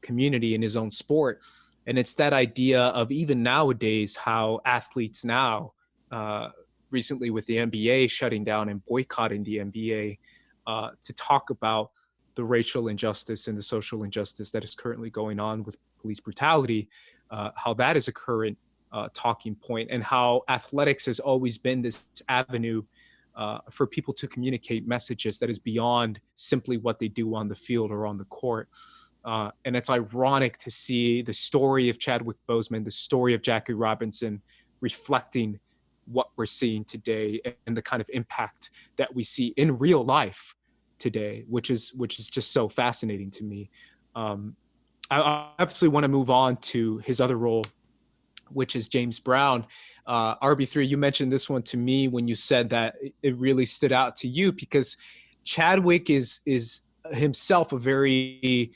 [SPEAKER 2] community, in his own sport. And it's that idea of even nowadays how athletes now, recently with the NBA shutting down and boycotting the NBA, to talk about the racial injustice and the social injustice that is currently going on with police brutality, how that is a current talking point, and how athletics has always been this avenue for people to communicate messages that is beyond simply what they do on the field or on the court. And it's ironic to see the story of Chadwick Boseman, the story of Jackie Robinson, reflecting what we're seeing today and the kind of impact that we see in real life today, which is just so fascinating to me. I obviously want to move on to his other role, which is James Brown. RB3, you mentioned this one to me when you said that it really stood out to you because Chadwick is himself a very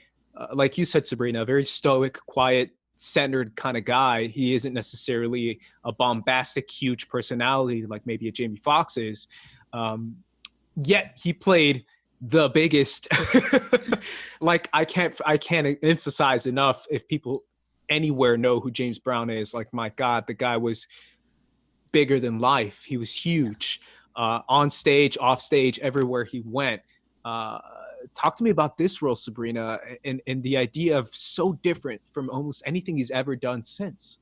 [SPEAKER 2] like you said, Sabrina, a very stoic, quiet, centered kind of guy. He isn't necessarily a bombastic, huge personality like maybe a Jamie Foxx is. Yet he played the biggest. Like I can't emphasize enough, if people anywhere know who James Brown is, like, my God, the guy was bigger than life. He was huge, on stage, off stage, everywhere he went. Talk to me about this role, Sabrina, and the idea of so different from almost anything he's ever done since.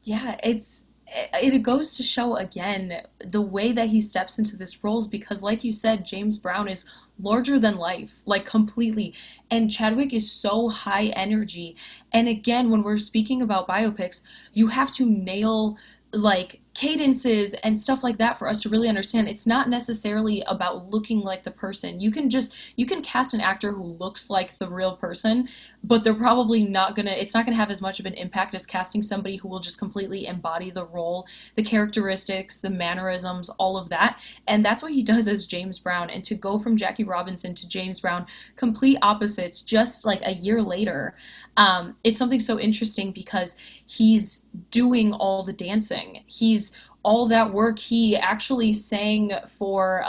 [SPEAKER 4] Yeah, it goes to show again the way that he steps into this roles, because like you said, James Brown is larger than life, like completely, and Chadwick is so high energy. And again, when we're speaking about biopics, you have to nail like cadences and stuff like that for us to really understand. It's not necessarily about looking like the person. You can cast an actor who looks like the real person, but they're probably it's not gonna have as much of an impact as casting somebody who will just completely embody the role, the characteristics, the mannerisms, all of that. And that's what he does as James Brown. And to go from Jackie Robinson to James Brown, complete opposites, just like a year later, it's something so interesting because he's doing all the dancing. He's all that work. He actually sang for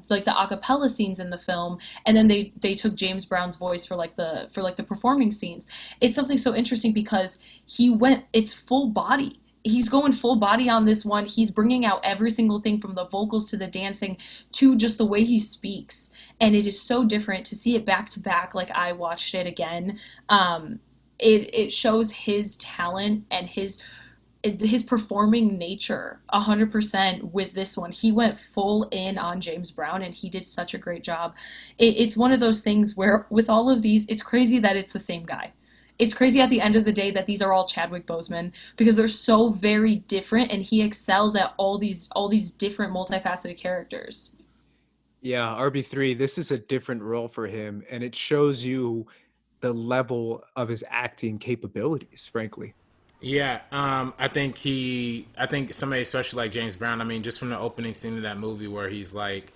[SPEAKER 4] like the a cappella scenes in the film, and then they took James Brown's voice for the performing scenes. It's something so interesting because it's full body. He's going full body on this one. He's bringing out every single thing from the vocals to the dancing to just the way he speaks. And it is so different to see it back to back. Like, I watched it again. It shows his talent and his performing nature 100% with this one. He went full in on James Brown and he did such a great job. It's one of those things where with all of these, it's crazy that it's the same guy. It's crazy at the end of the day that these are all Chadwick Boseman because they're so very different, and he excels at all these different multifaceted characters.
[SPEAKER 2] Yeah, RB3, this is a different role for him, and it shows you the level of his acting capabilities, frankly.
[SPEAKER 3] Yeah, I think somebody especially like James Brown, I mean, just from the opening scene of that movie where he's like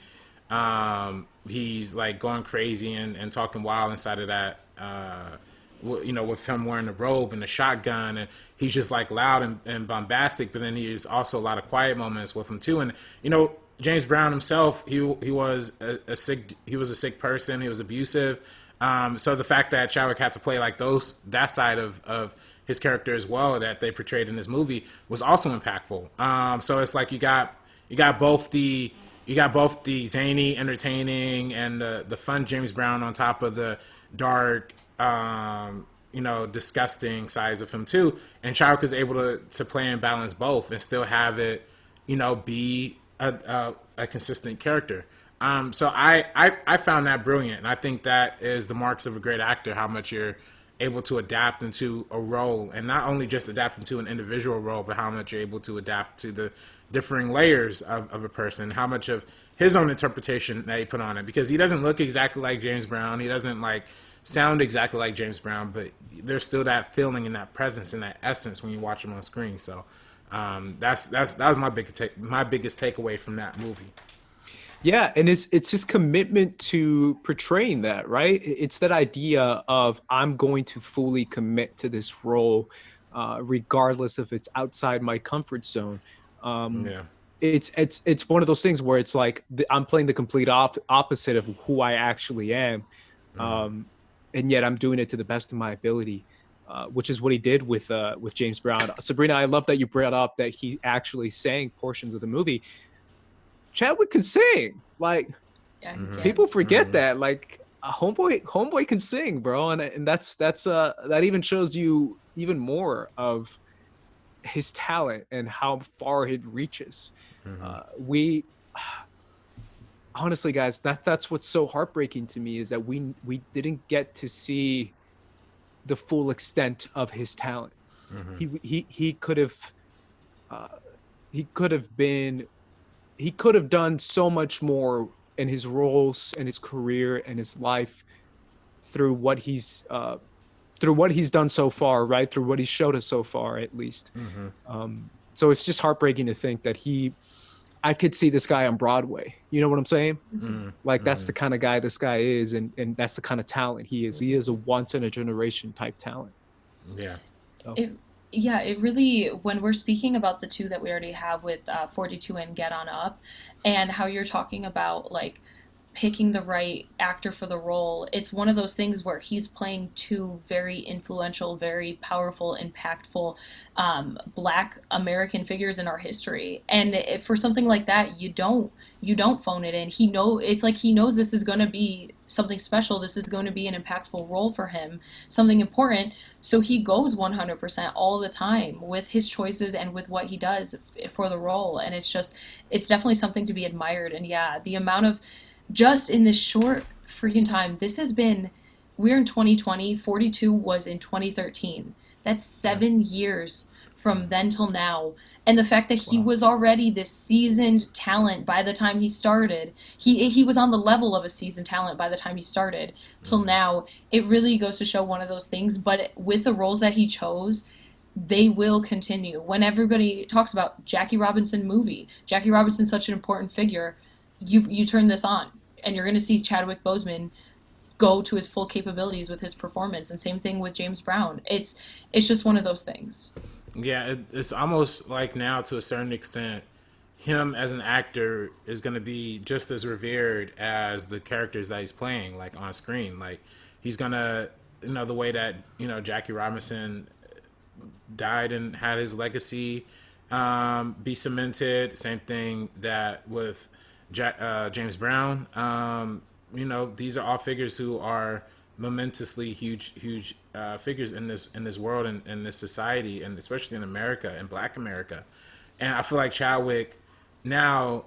[SPEAKER 3] going crazy and talking wild inside of you know, with him wearing the robe and the shotgun, and he's just like loud and bombastic, but then there's also a lot of quiet moments with him too. And you know, James Brown himself, he was a sick person. He was abusive. So the fact that Chadwick had to play like that side of his character as well that they portrayed in this movie was also impactful. So it's like you got both the zany, entertaining, and the fun James Brown on top of the dark, you know, disgusting sides of him too. And Chadwick is able to play and balance both and still have it, you know, be a consistent character. So I found that brilliant, and I think that is the marks of a great actor, how much you're able to adapt into a role, and not only just adapt into an individual role, but how much you're able to adapt to the differing layers of a person, how much of his own interpretation that he put on it, because he doesn't look exactly like James Brown, he doesn't like sound exactly like James Brown, but there's still that feeling and that presence and that essence when you watch him on screen. So that was my biggest takeaway from that movie.
[SPEAKER 2] Yeah, and it's his commitment to portraying that, right? It's that idea of I'm going to fully commit to this role, regardless if it's outside my comfort zone.
[SPEAKER 3] Yeah.
[SPEAKER 2] It's one of those things where it's like I'm playing the complete opposite of who I actually am, and yet I'm doing it to the best of my ability, which is what he did with James Brown. Sabrina, I love that you brought up that he actually sang portions of the movie. Chadwick can sing. Like,
[SPEAKER 4] Yeah,
[SPEAKER 2] people forget that. Like, a homeboy can sing, bro, and that's that even shows you even more of his talent and how far it reaches. We honestly, guys, that's what's so heartbreaking to me, is that we didn't get to see the full extent of his talent. He could have done so much more in his roles and his career and his life through what he's done so far, right? Through what he's showed us so far, at least. So it's just heartbreaking to think that I could see this guy on Broadway. You know what I'm saying? Like, that's the kind of guy this guy is, and that's the kind of talent he is. He is a once in a generation type talent.
[SPEAKER 3] Yeah.
[SPEAKER 2] So.
[SPEAKER 4] It really, when we're speaking about the two that we already have with 42 and Get On Up, and how you're talking about like picking the right actor for the role, it's one of those things where he's playing two very influential, very powerful, impactful Black American figures in our history. And for something like that, you don't phone it in. It's like he knows this is going to be something special. This is going to be an impactful role for him, something important. So he goes 100% all the time with his choices and with what he does for the role. And it's definitely something to be admired. And yeah, the amount of, just in this short freaking time, we're in 2020, 42 was in 2013. That's 7 years from then till now. And the fact that he was already this seasoned talent by the time he started, he was on the level of a seasoned talent by the time he started till now, it really goes to show one of those things. But with the roles that he chose, they will continue. When everybody talks about Jackie Robinson movie, Jackie Robinson's such an important figure, you turn this on, and you're going to see Chadwick Boseman go to his full capabilities with his performance, and same thing with James Brown. It's just one of those things.
[SPEAKER 3] Yeah, it's almost like now, to a certain extent, him as an actor is going to be just as revered as the characters that he's playing, like on screen. Like, he's going to, the way that, Jackie Robinson died and had his legacy be cemented. Same thing that with James Brown. These are all figures who are momentously huge figures in this world and in this society, and especially in America and Black America. And I feel like Chadwick now,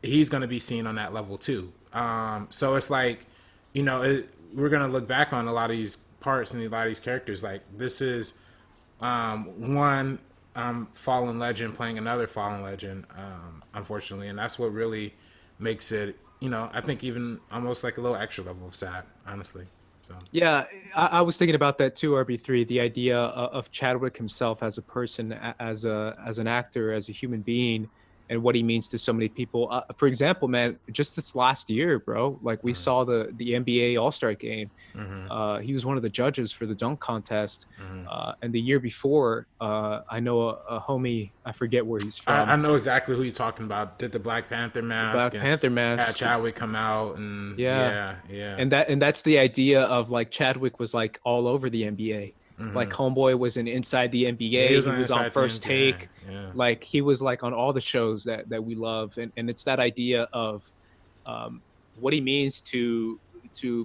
[SPEAKER 3] he's going to be seen on that level too. So it's like, we're going to look back on a lot of these parts and a lot of these characters. Like, this is one fallen legend playing another fallen legend, unfortunately. And that's what really makes it, I think even almost like a little extra level of sad, honestly. So
[SPEAKER 2] yeah, I was thinking about that too, RB3, the idea of Chadwick himself as a person, as an actor, as a human being, and what he means to so many people. For example, man, just this last year, bro, like we saw the NBA All-Star game. He was one of the judges for the dunk contest. And the year before, I know a homie, I forget where he's from.
[SPEAKER 3] I know exactly who you're talking about. Did the Black Panther mask?
[SPEAKER 2] Black Panther mask.
[SPEAKER 3] Had Chadwick come out, and yeah.
[SPEAKER 2] And that's the idea of like Chadwick was like all over the NBA. Like homeboy was inside the NBA. He was on First Take.
[SPEAKER 3] Yeah.
[SPEAKER 2] Like he was like on all the shows that we love, and it's that idea of what he means to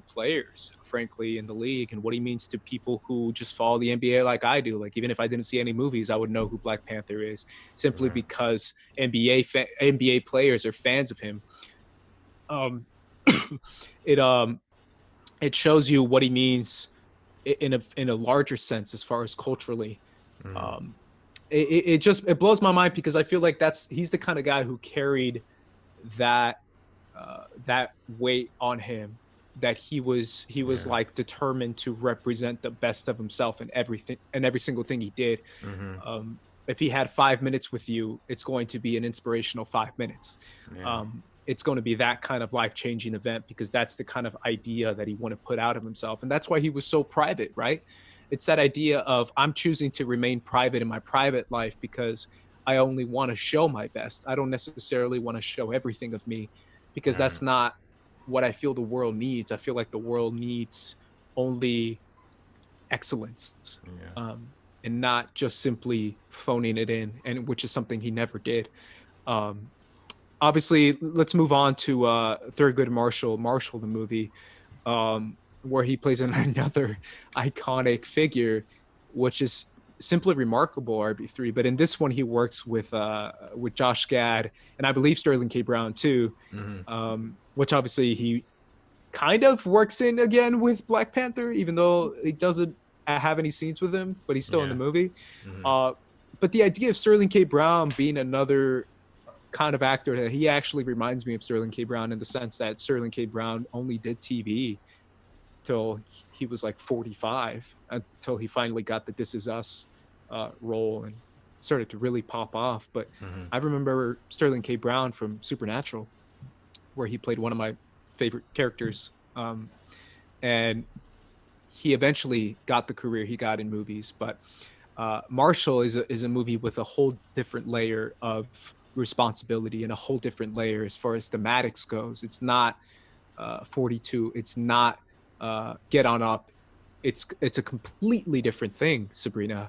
[SPEAKER 2] players, frankly, in the league, and what he means to people who just follow the NBA like I do. Like even if I didn't see any movies, I would know who Black Panther is simply because NBA players are fans of him. It shows you what he means in a larger sense as far as culturally. It blows my mind because I feel like he's the kind of guy who carried that weight on him, that he was like determined to represent the best of himself in everything and every single thing he did. If he had 5 minutes with you, it's going to be an inspirational 5 minutes. It's going to be that kind of life-changing event because that's the kind of idea that he wanted to put out of himself. And that's why he was so private, right? It's that idea of I'm choosing to remain private in my private life because I only want to show my best. I don't necessarily want to show everything of me because that's not what I feel the world needs. I feel like the world needs only excellence, and not just simply phoning it in, and which is something he never did. Obviously, let's move on to Thurgood Marshall, the movie, where he plays another iconic figure, which is simply remarkable, RB3. But in this one, he works with Josh Gad, and I believe Sterling K. Brown too, which obviously he kind of works in again with Black Panther, even though he doesn't have any scenes with him, but he's still in the movie. But the idea of Sterling K. Brown being another kind of actor, that he actually reminds me of Sterling K. Brown in the sense that Sterling K. Brown only did TV till he was like 45, until he finally got the This Is Us role and started to really pop off. But I remember Sterling K. Brown from Supernatural, where he played one of my favorite characters, and he eventually got the career he got in movies. But Marshall is a movie with a whole different layer of responsibility and a whole different layer as far as thematics goes. It's not 42. It's not Get On Up. It's a completely different thing, Sabrina,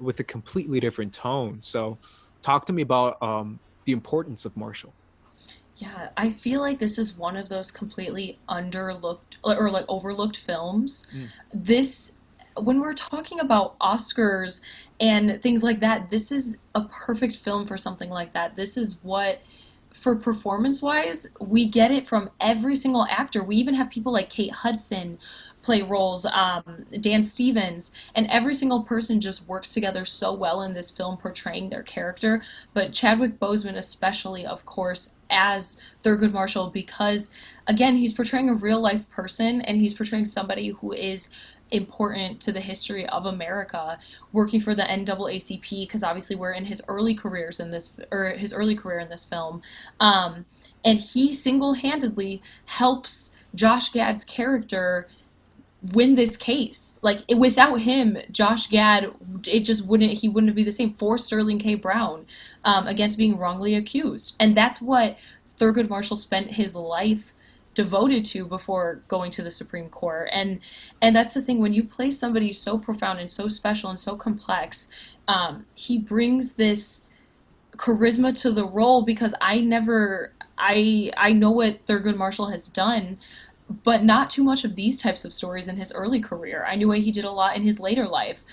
[SPEAKER 2] with a completely different tone. So talk to me about the importance of Marshall.
[SPEAKER 4] Yeah, I feel like this is one of those completely underlooked or like overlooked films. This, when we're talking about Oscars and things like that, this is a perfect film for something like that. This is what, for performance-wise, we get it from every single actor. We even have people like Kate Hudson play roles, Dan Stevens, and every single person just works together so well in this film portraying their character. But Chadwick Boseman especially, of course, as Thurgood Marshall, because, again, he's portraying a real-life person, and he's portraying somebody who is important to the history of America, working for the NAACP, because obviously we're in his early careers in this, or his early career in this film, and he single-handedly helps Josh Gad's character win this case. Like, without him, Josh Gad, he wouldn't be the same for Sterling K. Brown against being wrongly accused. And that's what Thurgood Marshall spent his life devoted to before going to the Supreme Court. And that's the thing, when you play somebody so profound and so special and so complex, he brings this charisma to the role, because I know what Thurgood Marshall has done, but not too much of these types of stories in his early career. I knew he did a lot in his later life.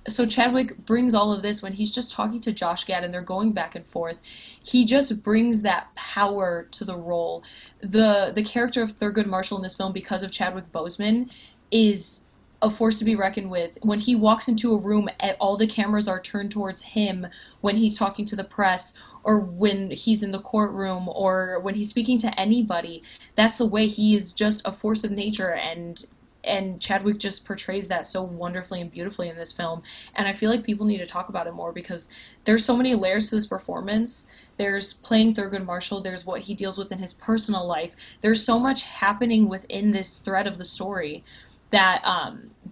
[SPEAKER 4] So Chadwick brings all of this when he's just talking to Josh Gad and they're going back and forth. He just brings that power to the role. The character of Thurgood Marshall in this film, because of Chadwick Boseman, is a force to be reckoned with. When he walks into a room, all the cameras are turned towards him when he's talking to the press, or when he's in the courtroom, or when he's speaking to anybody. That's the way he is, just a force of nature, and and Chadwick just portrays that so wonderfully and beautifully in this film. And I feel like people need to talk about it more because there's so many layers to this performance. There's playing Thurgood Marshall, there's what he deals with in his personal life. There's so much happening within this thread of the story that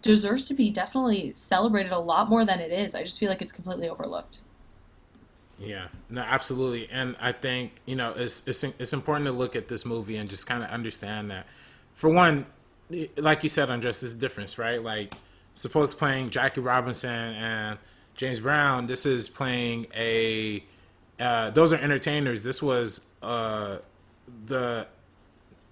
[SPEAKER 4] deserves to be definitely celebrated a lot more than it is. I just feel like it's completely overlooked.
[SPEAKER 3] Yeah, no, absolutely. And I think, it's important to look at this movie and just kind of understand that, for one, like you said, Andres, this is difference, right? Like, suppose playing Jackie Robinson and James Brown, this is playing those are entertainers. This was the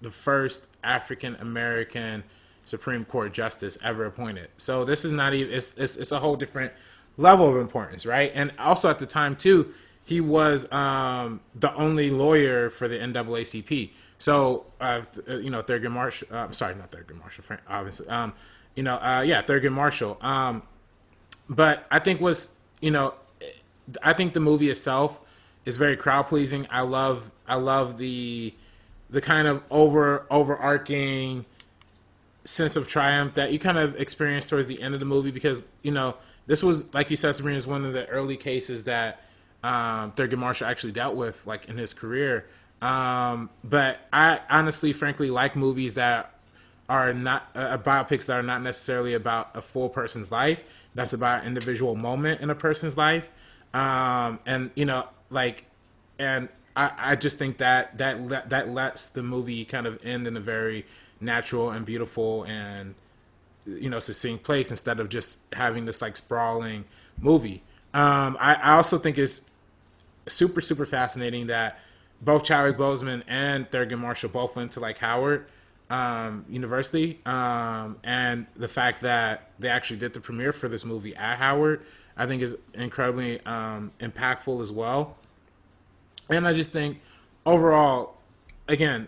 [SPEAKER 3] the first African American Supreme Court justice ever appointed. So this is not even, it's a whole different level of importance, right? And also at the time too, he was the only lawyer for the NAACP. So Thurgood Marshall, sorry, not Thurgood Marshall, obviously, Thurgood Marshall. But I think I think the movie itself is very crowd pleasing. I love the kind of overarching sense of triumph that you kind of experience towards the end of the movie, because this was, like you said, Sabrina, is one of the early cases that Thurgood Marshall actually dealt with, like, in his career. But I honestly, frankly, like movies that are not biopics that are not necessarily about a full person's life. That's about an individual moment in a person's life. And I just think that lets the movie kind of end in a very natural and beautiful and succinct place, instead of just having this like sprawling movie. I also think it's super fascinating that both Chadwick Boseman and Thurgood Marshall both went to like Howard University, and the fact that they actually did the premiere for this movie at Howard, I think is incredibly impactful as well. And I just think overall, again,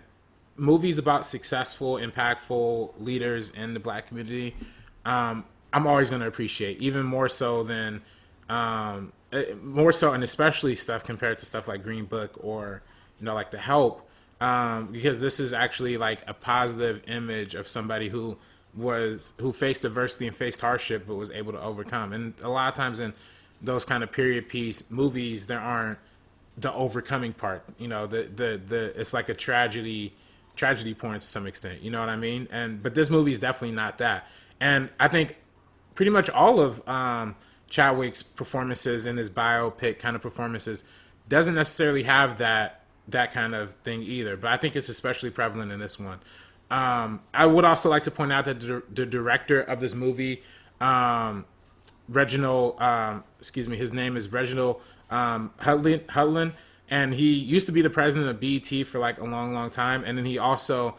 [SPEAKER 3] movies about successful, impactful leaders in the Black community, I'm always going to appreciate, even more so than more so, and especially stuff compared to stuff like Green Book or like The Help, because this is actually like a positive image of somebody who faced adversity and faced hardship but was able to overcome. And a lot of times in those kind of period piece movies, there aren't the overcoming part. The it's like a tragedy point to some extent. You know what I mean? But this movie is definitely not that. And I think pretty much all of Chadwick's performances in his biopic kind of performances doesn't necessarily have that kind of thing either. But I think it's especially prevalent in this one. I would also like to point out that the director of this movie, Reginald, his name is Reginald Hudlin, and he used to be the president of BET for like a long time, and then he also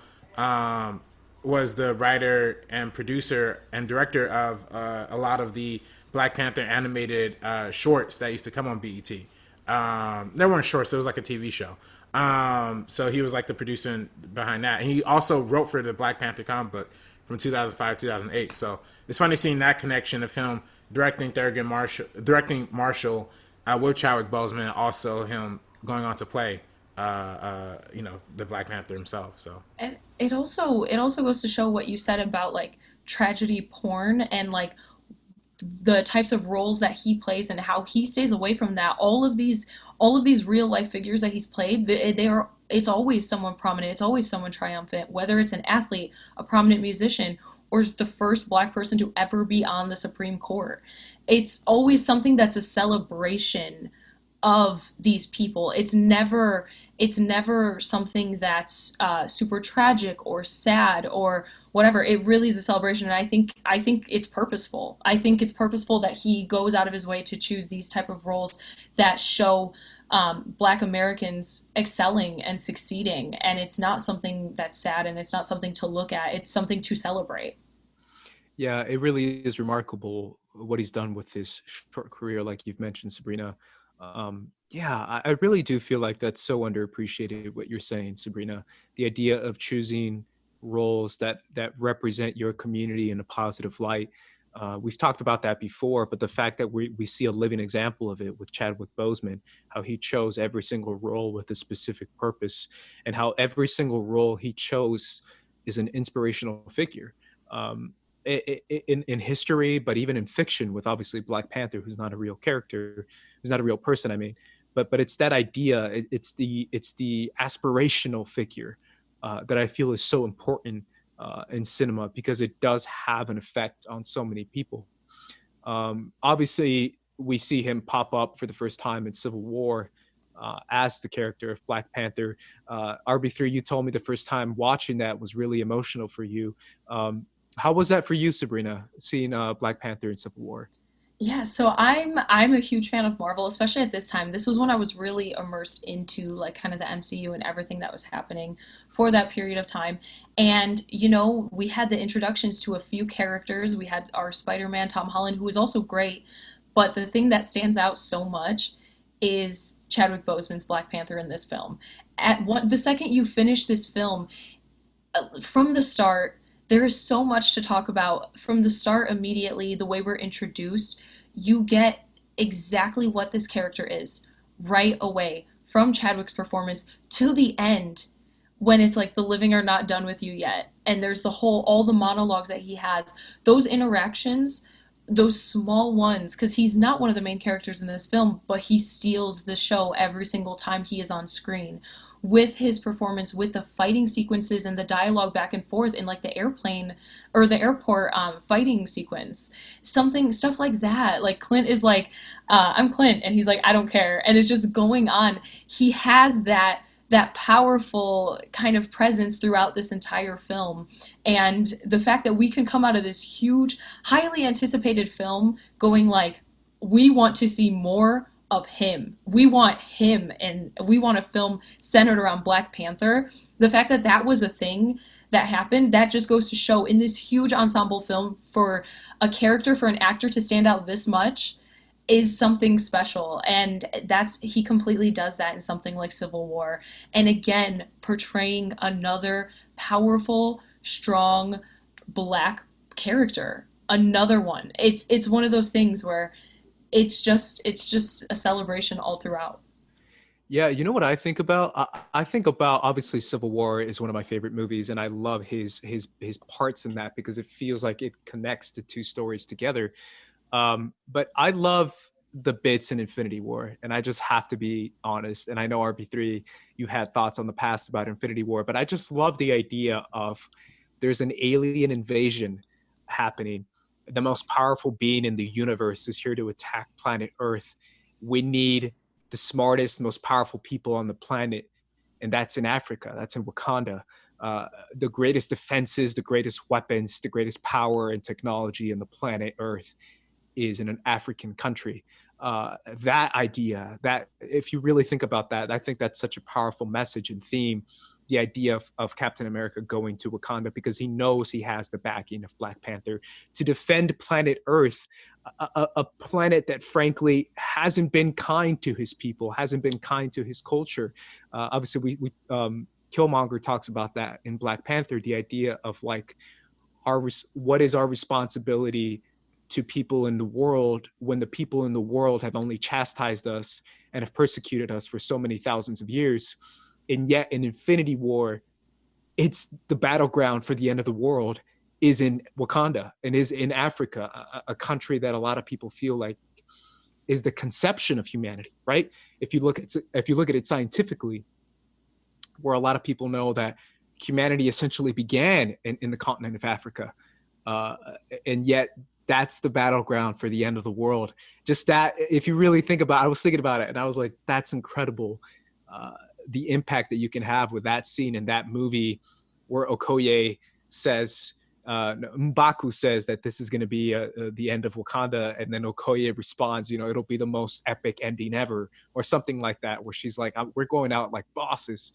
[SPEAKER 3] was the writer and producer and director of a lot of the Black Panther animated shorts that used to come on BET. They weren't shorts; it was like a TV show. So he was like the producer behind that. And he also wrote for the Black Panther comic book from 2005 2008. So it's funny seeing that connection of him directing Marshall with Chadwick Boseman, also him going on to play the Black Panther himself. So,
[SPEAKER 4] And it also goes to show what you said about like tragedy porn and like the types of roles that he plays and how he stays away from that. All of these real life figures that he's played, it's always someone prominent, it's always someone triumphant, whether it's an athlete, a prominent musician, or is the first Black person to ever be on the Supreme Court. It's always something that's a celebration of these people. It's never something that's super tragic or sad or whatever. It really is a celebration, and I think it's purposeful. I think it's purposeful that he goes out of his way to choose these type of roles that show Black Americans excelling and succeeding, and it's not something that's sad, and it's not something to look at. It's something to celebrate.
[SPEAKER 2] Yeah, it really is remarkable what he's done with his short career, like you've mentioned, Sabrina. I really do feel like that's so underappreciated, what you're saying, Sabrina. The idea of choosing roles that represent your community in a positive light. We've talked about that before, but the fact that we see a living example of it with Chadwick Boseman, how he chose every single role with a specific purpose, and how every single role he chose is an inspirational figure. in history, but even in fiction, with obviously Black Panther, who's not a real character, who's not a real person. I mean, but it's that idea. It's the aspirational figure that I feel is so important in cinema, because it does have an effect on so many people. Obviously, we see him pop up for the first time in Civil War as the character of Black Panther. RB3, you told me the first time watching that was really emotional for you. How was that for you, Sabrina, seeing Black Panther in Civil War?
[SPEAKER 4] Yeah, so I'm a huge fan of Marvel, especially at this time. This was when I was really immersed into like kind of the MCU and everything that was happening for that period of time. And we had the introductions to a few characters. We had our Spider-Man, Tom Holland, who was also great, but the thing that stands out so much is Chadwick Boseman's Black Panther in this film. The second you finish this film, from the start, there is so much to talk about. From the start, immediately, the way we're introduced, you get exactly what this character is right away, from Chadwick's performance to the end, when it's like the living are not done with you yet. And there's all the monologues that he has, those interactions, those small ones, because he's not one of the main characters in this film, but he steals the show every single time he is on screen with his performance, with the fighting sequences and the dialogue back and forth in like the airplane or the airport fighting sequence, stuff like that. Like Clint is like, I'm Clint, and he's like, I don't care, and it's just going on. He has that powerful kind of presence throughout this entire film. And the fact that we can come out of this huge, highly anticipated film going like, we want to see more of him. We want him, and we want a film centered around Black Panther. The fact that that was a thing that happened, that just goes to show, in this huge ensemble film, for a character, for an actor to stand out this much is something special. And he completely does that in something like Civil War. And again, portraying another powerful, strong Black character. Another one. It's one of those things where it's just a celebration all throughout.
[SPEAKER 2] Yeah, you know what I think about? I think about, obviously, Civil War is one of my favorite movies, and I love his parts in that, because it feels like it connects the two stories together. But I love the bits in Infinity War, and I just have to be honest. And I know, RB3, you had thoughts on the past about Infinity War, but I just love the idea of there's an alien invasion happening. The most powerful being in the universe is here to attack planet Earth. We need the smartest, most powerful people on the planet, and that's in Africa. That's in Wakanda. The greatest defenses, the greatest weapons, the greatest power and technology in the planet Earth is in an African country. That idea, that if you really think about that, I think that's such a powerful message and theme. The idea of Captain America going to Wakanda because he knows he has the backing of Black Panther to defend planet Earth, a planet that frankly hasn't been kind to his people, hasn't been kind to his culture. Obviously, we Killmonger talks about that in Black Panther, the idea of like, what is our responsibility to people in the world when the people in the world have only chastised us and have persecuted us for so many thousands of years. And yet in Infinity War, it's the battleground for the end of the world is in Wakanda and is in Africa, a country that a lot of people feel like is the conception of humanity, right? If you look at it scientifically, where a lot of people know that humanity essentially began in the continent of Africa, and yet that's the battleground for the end of the world. Just that, if you really think about it, I was thinking about it and I was like, that's incredible. The impact that you can have with that scene in that movie where Okoye says, M'Baku says that this is going to be the end of Wakanda. And then Okoye responds, it'll be the most epic ending ever, or something like that, where she's like, we're going out like bosses.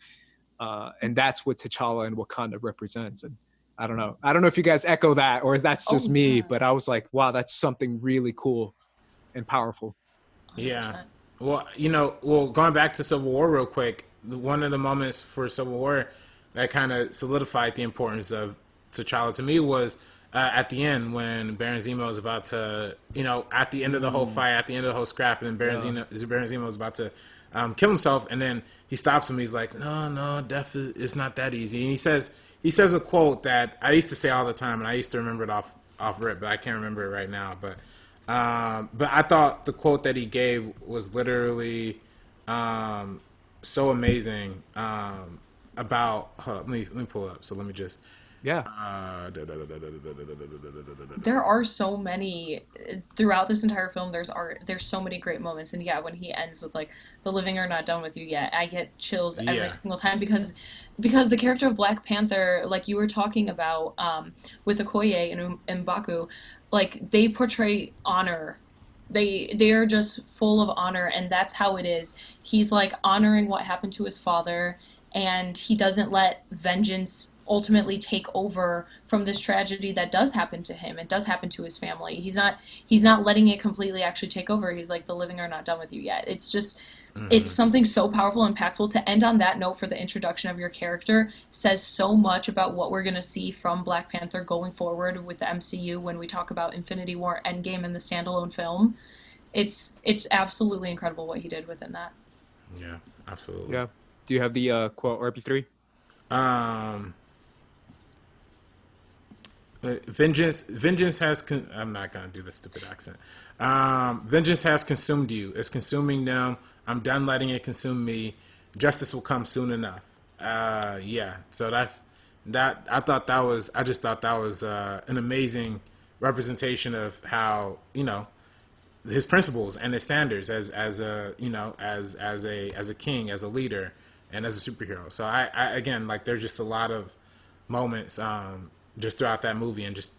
[SPEAKER 2] And that's what T'Challa and Wakanda represents. And I don't know if you guys echo that or if that's just me, but I was like, wow, that's something really cool and powerful.
[SPEAKER 4] 100%.
[SPEAKER 3] Yeah. Well, going back to Civil War real quick, one of the moments for Civil War that kind of solidified the importance of T'Challa to me was at the end when Baron Zemo was about to, at the end of the whole fight, at the end of the whole scrap, and then Baron Zemo was about to kill himself, and then he stops him. He's like, no, death is not that easy. And he says he says a quote that I used to say all the time, and I used to remember it off rip, but I can't remember it right now. But I thought the quote that he gave was literally so amazing about. Hold up, let me pull it up. So let me just.
[SPEAKER 2] Yeah.
[SPEAKER 4] There are so many throughout this entire film. There's so many great moments, and yeah, when he ends with like "the living are not done with you yet," I get chills every single time because the character of Black Panther, like you were talking about with Okoye and M'Baku, like they portray honor. They are just full of honor, and that's how it is. He's like honoring what happened to his father, and he doesn't let vengeance ultimately take over from this tragedy that does happen to him. It does happen to his family. He's not letting it completely actually take over. He's like, the living are not done with you yet. It's just it's something so powerful and impactful. To end on that note for the introduction of your character says so much about what we're going to see from Black Panther going forward with the MCU when we talk about Infinity War, Endgame, and the standalone film. It's absolutely incredible what he did within that.
[SPEAKER 3] Yeah, absolutely.
[SPEAKER 2] Yeah. Do you have the quote RP3?
[SPEAKER 3] Vengeance has. I'm not gonna do the stupid accent. Vengeance has consumed you. It's consuming them. I'm done letting it consume me. Justice will come soon enough. Yeah. So that's that. I just thought that was an amazing representation of how his principles and his standards as a as a king, as a leader, and as a superhero. So I again, like, there's just a lot of moments just throughout that movie and just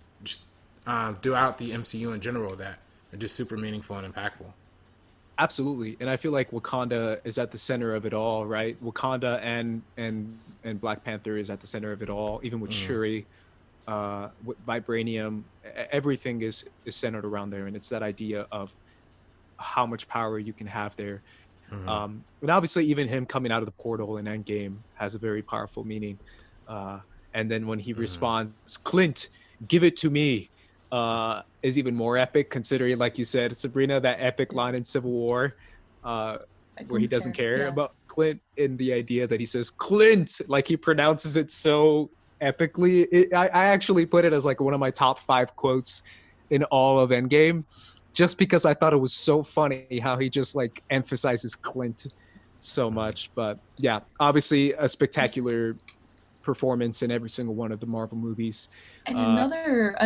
[SPEAKER 3] throughout the MCU in general that are just super meaningful and impactful.
[SPEAKER 2] Absolutely, and I feel like Wakanda is at the center of it all, right? Wakanda and Black Panther is at the center of it all, even with Shuri, with Vibranium. Everything is centered around there, and it's that idea of how much power you can have there. And obviously, even him coming out of the portal in Endgame has a very powerful meaning. And then when he responds, "Clint, give it to me," is even more epic, considering, like you said, Sabrina, that epic line in Civil War, where he doesn't care about Clint, and the idea that he says Clint, like he pronounces it so epically. I actually put it as like one of my top 5 quotes in all of Endgame, just because I thought it was so funny how he just like emphasizes Clint so much. But yeah, obviously a spectacular performance in every single one of the Marvel movies.
[SPEAKER 4] And another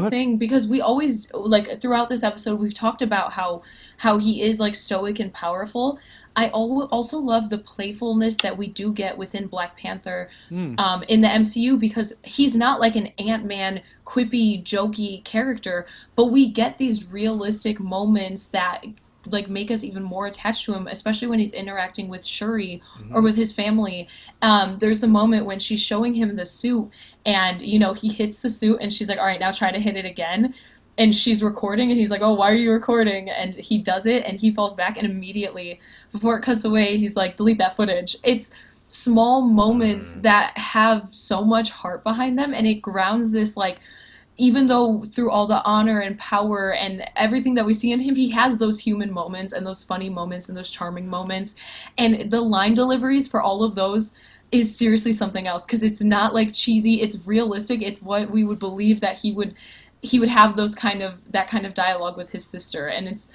[SPEAKER 4] thing, because we always, like, throughout this episode, we've talked about how he is like stoic and powerful. I also love the playfulness that we do get within Black Panther in the MCU, because he's not like an Ant-Man quippy, jokey character, but we get these realistic moments that like make us even more attached to him, especially when he's interacting with Shuri or with his family. There's the moment when she's showing him the suit, and he hits the suit, and she's like, all right, now try to hit it again. And she's recording, and he's like, oh, why are you recording? And he does it, and he falls back, and immediately, before it cuts away, he's like, delete that footage. It's small moments that have so much heart behind them, and it grounds this, like, even though through all the honor and power and everything that we see in him, he has those human moments and those funny moments and those charming moments. And the line deliveries for all of those is seriously something else, because it's not like cheesy, it's realistic, it's what we would believe that he would have that kind of dialogue with his sister. And it's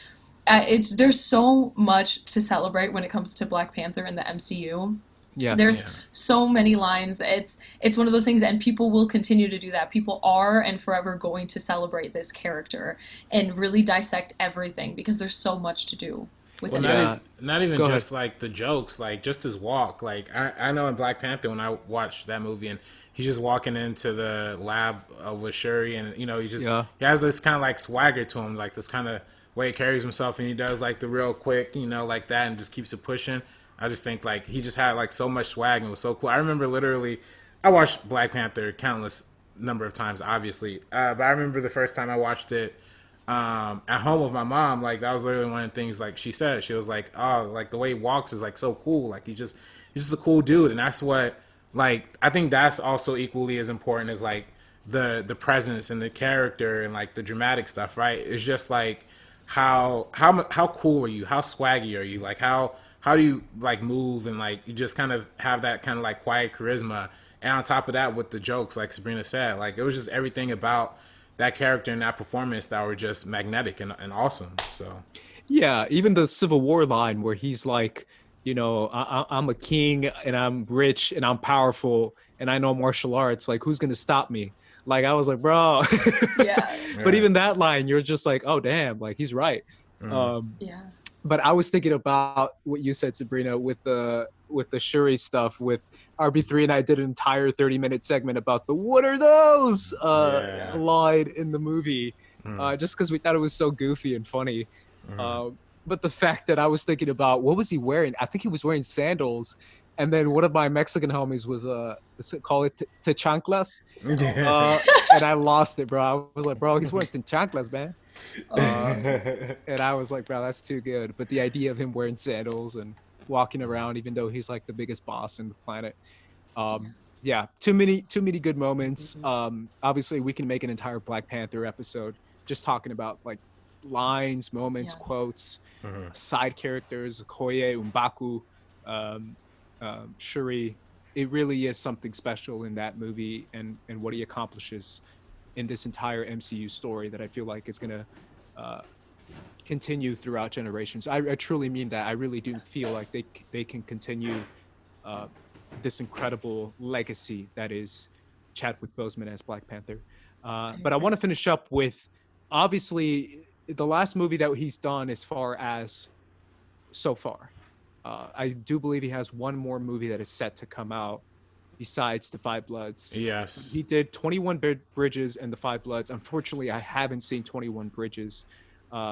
[SPEAKER 4] there's so much to celebrate when it comes to Black Panther in the MCU. There's so many lines. It's one of those things, and people will continue to do that. People are and forever going to celebrate this character and really dissect everything, because there's so much to do with it.
[SPEAKER 3] Not even just like the jokes, like just his walk. Like I know in Black Panther, when I watched that movie, and he's just walking into the lab with Shuri, and he has this kind of like swagger to him, like this kind of way he carries himself, and he does like the real quick, like that, and just keeps it pushing. I just think like he just had like so much swag and was so cool. I remember literally, I watched Black Panther countless number of times, obviously, but I remember the first time I watched it at home with my mom. Like that was literally one of the things like she said. She was like, "Oh, like the way he walks is like so cool. Like he's just a cool dude." And that's what, like, I think that's also equally as important as like the presence and the character and like the dramatic stuff, right? It's just like how cool are you? How swaggy are you? Like how do you like move, and like you just kind of have that kind of like quiet charisma, And on top of that, with the jokes, like Sabrina said, like it was just everything about that character and that performance that were just magnetic and awesome. So
[SPEAKER 2] Yeah, even the Civil War line where he's like, I'm a king and I'm rich and I'm powerful and I know martial arts. Like, who's gonna stop me? Like, I was like, bro.
[SPEAKER 4] Yeah.
[SPEAKER 2] But
[SPEAKER 3] yeah.
[SPEAKER 2] even that line, you're just like, oh damn, like he's right.
[SPEAKER 3] Mhm.
[SPEAKER 2] Um,
[SPEAKER 4] Yeah.
[SPEAKER 2] but I was thinking about what you said, Sabrina, with the Shuri stuff with RB3, and I did an entire 30-minute segment about the what are those
[SPEAKER 3] Yeah.
[SPEAKER 2] line in the movie,
[SPEAKER 3] Mhm.
[SPEAKER 2] just because we thought it was so goofy and funny.
[SPEAKER 3] Mhm.
[SPEAKER 2] But the fact that I was thinking about what was he wearing? I think he was wearing sandals, and then one of my Mexican homies was call it chanclas,
[SPEAKER 3] Yeah.
[SPEAKER 2] uh, and I lost it, bro. I was like, bro, he's wearing chanclas, man. Uh, and I was like, bro, that's too good. But the idea of him wearing sandals and walking around, even though he's like the biggest boss in the planet, um, yeah, too many good moments. Obviously, we can make an entire Black Panther episode just talking about like lines, moments,
[SPEAKER 4] Yeah.
[SPEAKER 2] quotes,
[SPEAKER 3] Mhm.
[SPEAKER 2] side characters, Okoye, Umbaku, um, Shuri. It really is something special in that movie and what he accomplishes in this entire MCU story that I feel like is gonna uh, continue throughout generations. I truly mean that. I really do feel like they can continue uh, this incredible legacy that is Chadwick Boseman as Black Panther.
[SPEAKER 4] I
[SPEAKER 2] But I want
[SPEAKER 4] agree.
[SPEAKER 2] to finish up with obviously the last movie that he's done as far as so far. I do believe he has one more movie that is set to come out besides The Five Bloods.
[SPEAKER 3] Yes.
[SPEAKER 2] He did 21 Bridges and The Five Bloods. Unfortunately, I haven't seen 21 Bridges.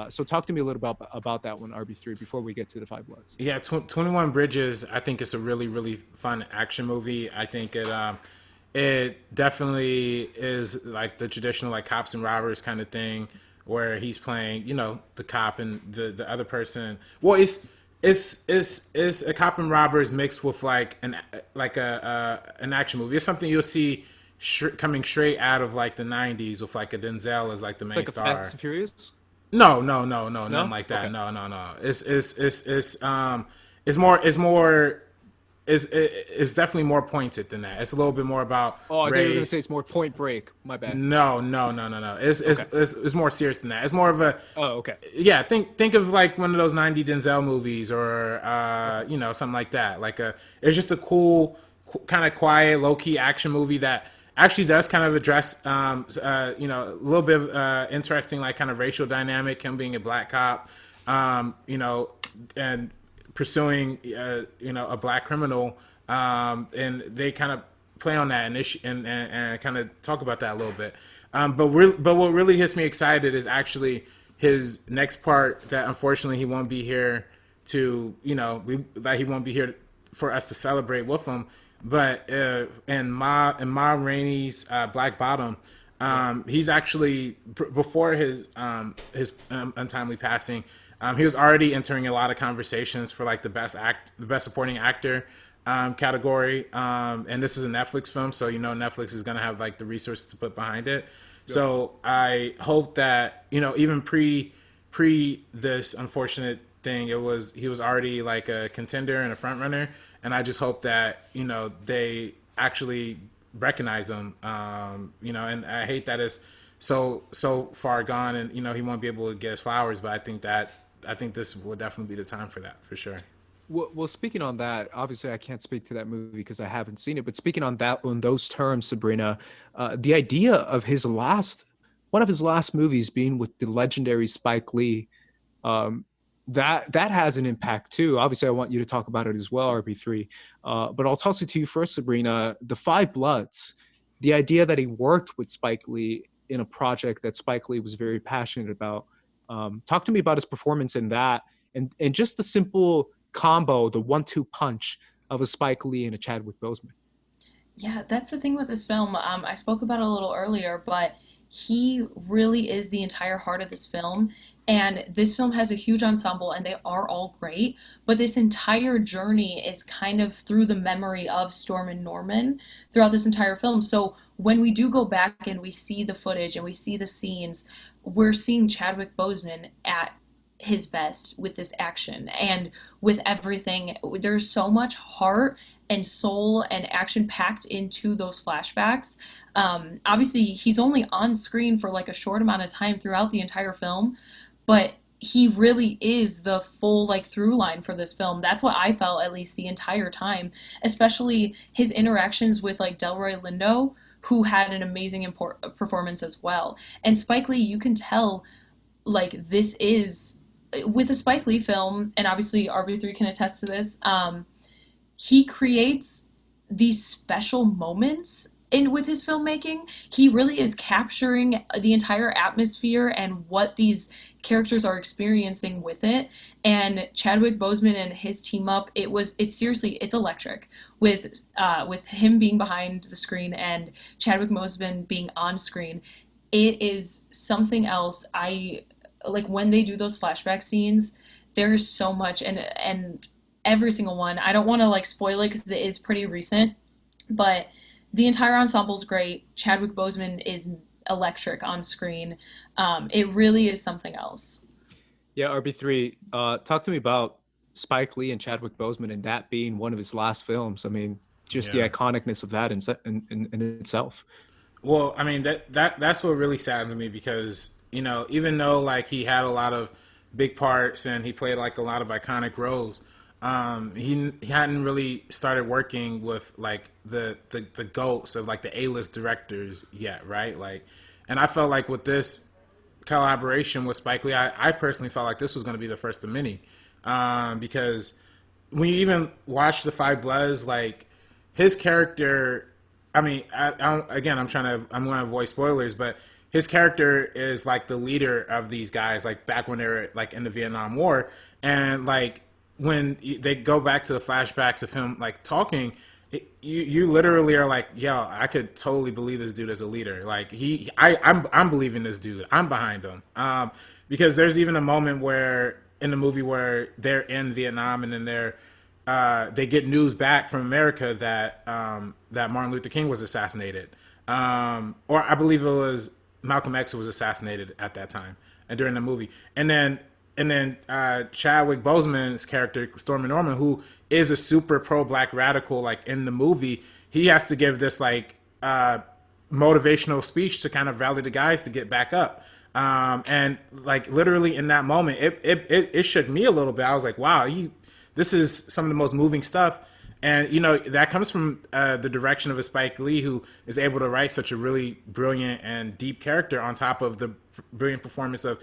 [SPEAKER 2] So talk to me a little about that one, RB3, before we get to The Five Bloods.
[SPEAKER 3] Yeah, 21 Bridges, I think it's a really, really fun action movie. I think it definitely is like the traditional like cops and robbers kind of thing where he's playing, the cop and the other person. Well, it's a cop and robbers mixed with like an action movie. It's something you'll see coming straight out of like the 90s with like a Denzel as like the
[SPEAKER 2] It's
[SPEAKER 3] main
[SPEAKER 2] like a Fast
[SPEAKER 3] star.
[SPEAKER 2] and Furious?
[SPEAKER 3] No, nothing
[SPEAKER 2] No?
[SPEAKER 3] like that.
[SPEAKER 2] Okay.
[SPEAKER 3] No. It's definitely more pointed than that. It's a little bit more about
[SPEAKER 2] Oh, I thought you were going to say
[SPEAKER 3] race.
[SPEAKER 2] it's more Point Break. My bad.
[SPEAKER 3] No.
[SPEAKER 2] Okay.
[SPEAKER 3] It's more serious than that. It's more of a
[SPEAKER 2] Oh, okay.
[SPEAKER 3] yeah. Think of like one of those '90 Denzel movies or something like that. It's just a cool, kind of quiet, low key action movie that actually does kind of address a little bit of interesting like kind of racial dynamic. Him being a black cop, and pursuing a black criminal, and they kind of play on that and kind of talk about that a little bit. But what really gets me excited is actually his next part that unfortunately he won't be here to that he won't be here for us to celebrate with him. But in Ma Rainey's Black Bottom, he's actually before his untimely passing. He was already entering a lot of conversations for like the best supporting actor category. And this is a Netflix film, so Netflix is gonna have like the resources to put behind it. So I hope that even pre this unfortunate thing, he was already like a contender and a front runner, and I just hope that they actually recognize him. And I hate that it's so far gone, and he won't be able to get his flowers. But I think this will definitely be the time for that for sure.
[SPEAKER 2] Well, speaking on that, obviously I can't speak to that movie because I haven't seen it. But speaking on that, on those terms, Sabrina, the idea of one of his last movies being with the legendary Spike Lee, um, that has an impact too. Obviously, I want you to talk about it as well, RB3. But I'll toss it to you first, Sabrina. The Five Bloods, the idea that he worked with Spike Lee in a project that Spike Lee was very passionate about. Talk to me about his performance in that, and just the simple combo, the 1-2 punch of a Spike Lee and a Chadwick Boseman.
[SPEAKER 4] Yeah, that's the thing with this film. I spoke about it a little earlier, but he really is the entire heart of this film. And this film has a huge ensemble, and they are all great. But this entire journey is kind of through the memory of Storm and Norman throughout this entire film. So when we do go back and we see the footage and we see the scenes, we're seeing Chadwick Boseman at his best with this action and with everything. There's so much heart and soul and action packed into those flashbacks. Obviously, he's only on screen for like a short amount of time throughout the entire film, but he really is the full like through line for this film. That's what I felt at least the entire time, especially his interactions with like Delroy Lindo, who had an amazing performance as well. And Spike Lee, you can tell like this is with a Spike Lee film, and obviously RB3 can attest to this. He creates these special moments in with his filmmaking. He really is capturing the entire atmosphere and what these characters are experiencing with it. And Chadwick Boseman and his team up, it's seriously, it's electric with him being behind the screen and Chadwick Boseman being on screen. It is something else. I like when they do those flashback scenes, there's so much, and every single one. I don't want to like spoil it because it is pretty recent, but the entire ensemble is great. Chadwick Boseman is electric on screen. It really is something else.
[SPEAKER 2] Yeah, RB3, talk to me about Spike Lee and Chadwick Boseman and that being one of his last films. I mean, just the iconicness of that in itself.
[SPEAKER 3] Well, I mean, that's what really saddens me because, you know, even though like he had a lot of big parts and he played like a lot of iconic roles, he hadn't really started working with like the goats of like the A-list directors yet, right? Like, and I felt like with this collaboration with Spike Lee, I personally felt like this was going to be the first of many, because when you even watch The Five Bloods, like his character, I mean, I'm going to avoid spoilers, but his character is like the leader of these guys, like back when they were like in the Vietnam War, and like when they go back to the flashbacks of him like talking, you literally are like, yo, I could totally believe this dude as a leader. Like I'm believing this dude. I'm behind him. Because there's even a moment where in the movie where they're in Vietnam and then they get news back from America that that Martin Luther King was assassinated, or I believe it was Malcolm X who was assassinated at that time and during the movie, and then Chadwick Boseman's character Stormy Norman, who is a super pro-black radical, like in the movie, he has to give this like motivational speech to kind of rally the guys to get back up. And like literally in that moment, it shook me a little bit. I was like, wow, this is some of the most moving stuff. And, you know, that comes from the direction of a Spike Lee, who is able to write such a really brilliant and deep character on top of the brilliant performance of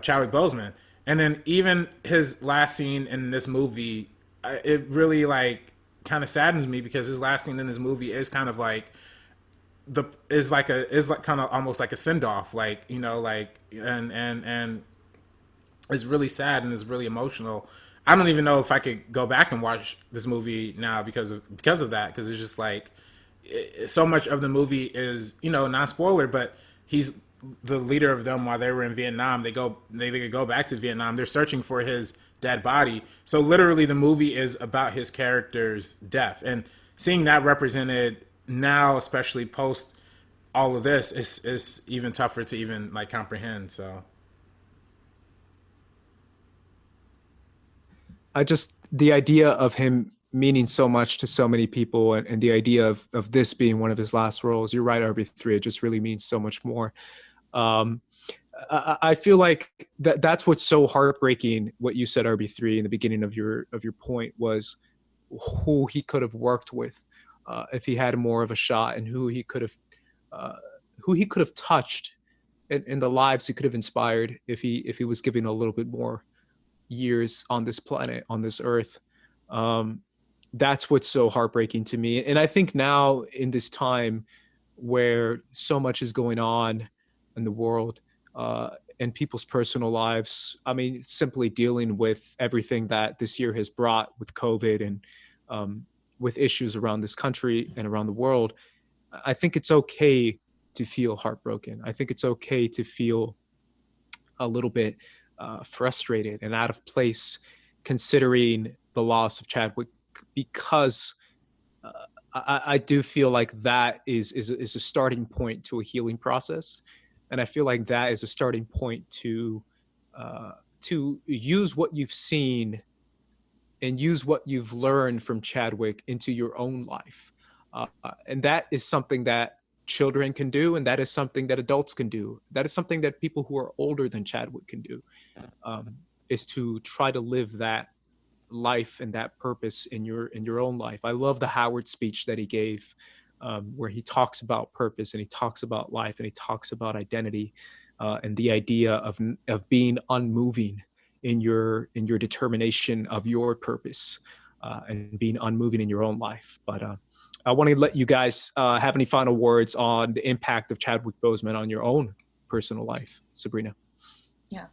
[SPEAKER 3] Chadwick Boseman. And then even his last scene in this movie, it really like kind of saddens me because his last scene in this movie is kind of like kind of almost like a send off, like, you know, like and it's really sad and it's really emotional. I don't even know if I could go back and watch this movie now because of that, because it's just like so much of the movie is, you know, non spoiler, but he's the leader of them while they were in Vietnam. They could go back to Vietnam. They're searching for his dead body. So literally the movie is about his character's death, and seeing that represented now, especially post all of this, is even tougher to even like comprehend. So
[SPEAKER 2] The idea of him meaning so much to so many people, and the idea of this being one of his last roles, you're right, RB3, it just really means so much more. I feel like that's what's so heartbreaking. What you said, RB3, in the beginning of your point was who he could have worked with if he had more of a shot, and who he could have touched, and the lives he could have inspired if he was given a little bit more years on this planet, on this earth. That's what's so heartbreaking to me. And I think now in this time where so much is going on in the world, and people's personal lives, I mean, simply dealing with everything that this year has brought with COVID and with issues around this country and around the world, I think it's okay to feel heartbroken. I think it's okay to feel a little bit frustrated and out of place, considering the loss of Chadwick, because I do feel like that is a starting point to a healing process, and I feel like that is a starting point to to use what you've seen and use what you've learned from Chadwick into your own life. And that is something that children can do, and that is something that adults can do. That is something that people who are older than Chadwick can do, is to try to live that life and that purpose in your own life. I love the Howard speech that he gave, where he talks about purpose and he talks about life and he talks about identity, and the idea of being unmoving in your determination of your purpose, and being unmoving in your own life. But I want to let you guys have any final words on the impact of Chadwick Boseman on your own personal life, Sabrina.
[SPEAKER 4] Yeah.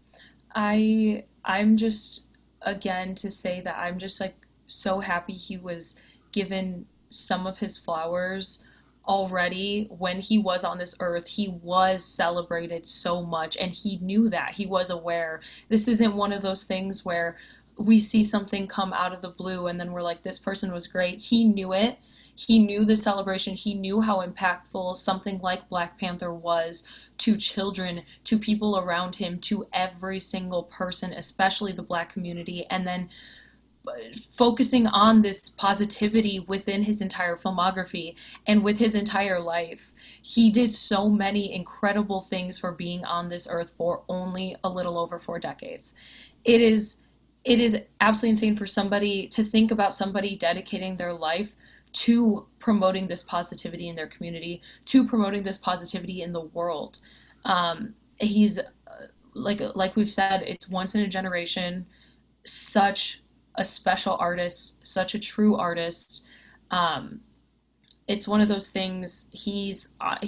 [SPEAKER 4] I'm just, again, to say that I'm just like so happy he was given some of his flowers already. When he was on this earth, he was celebrated so much, and he knew that. He was aware. This isn't one of those things where we see something come out of the blue and then we're like, this person was great. He knew it. He knew the celebration. He knew how impactful something like Black Panther was to children, to people around him, to every single person, especially the Black community. And then focusing on this positivity within his entire filmography and with his entire life. He did so many incredible things for being on this earth for only a little over 4 decades. It is absolutely insane for somebody to think about somebody dedicating their life to promoting this positivity in their community, to promoting this positivity in the world. He's like we've said, it's once in a generation. Such a special artist, such a true artist. It's one of those things. He's a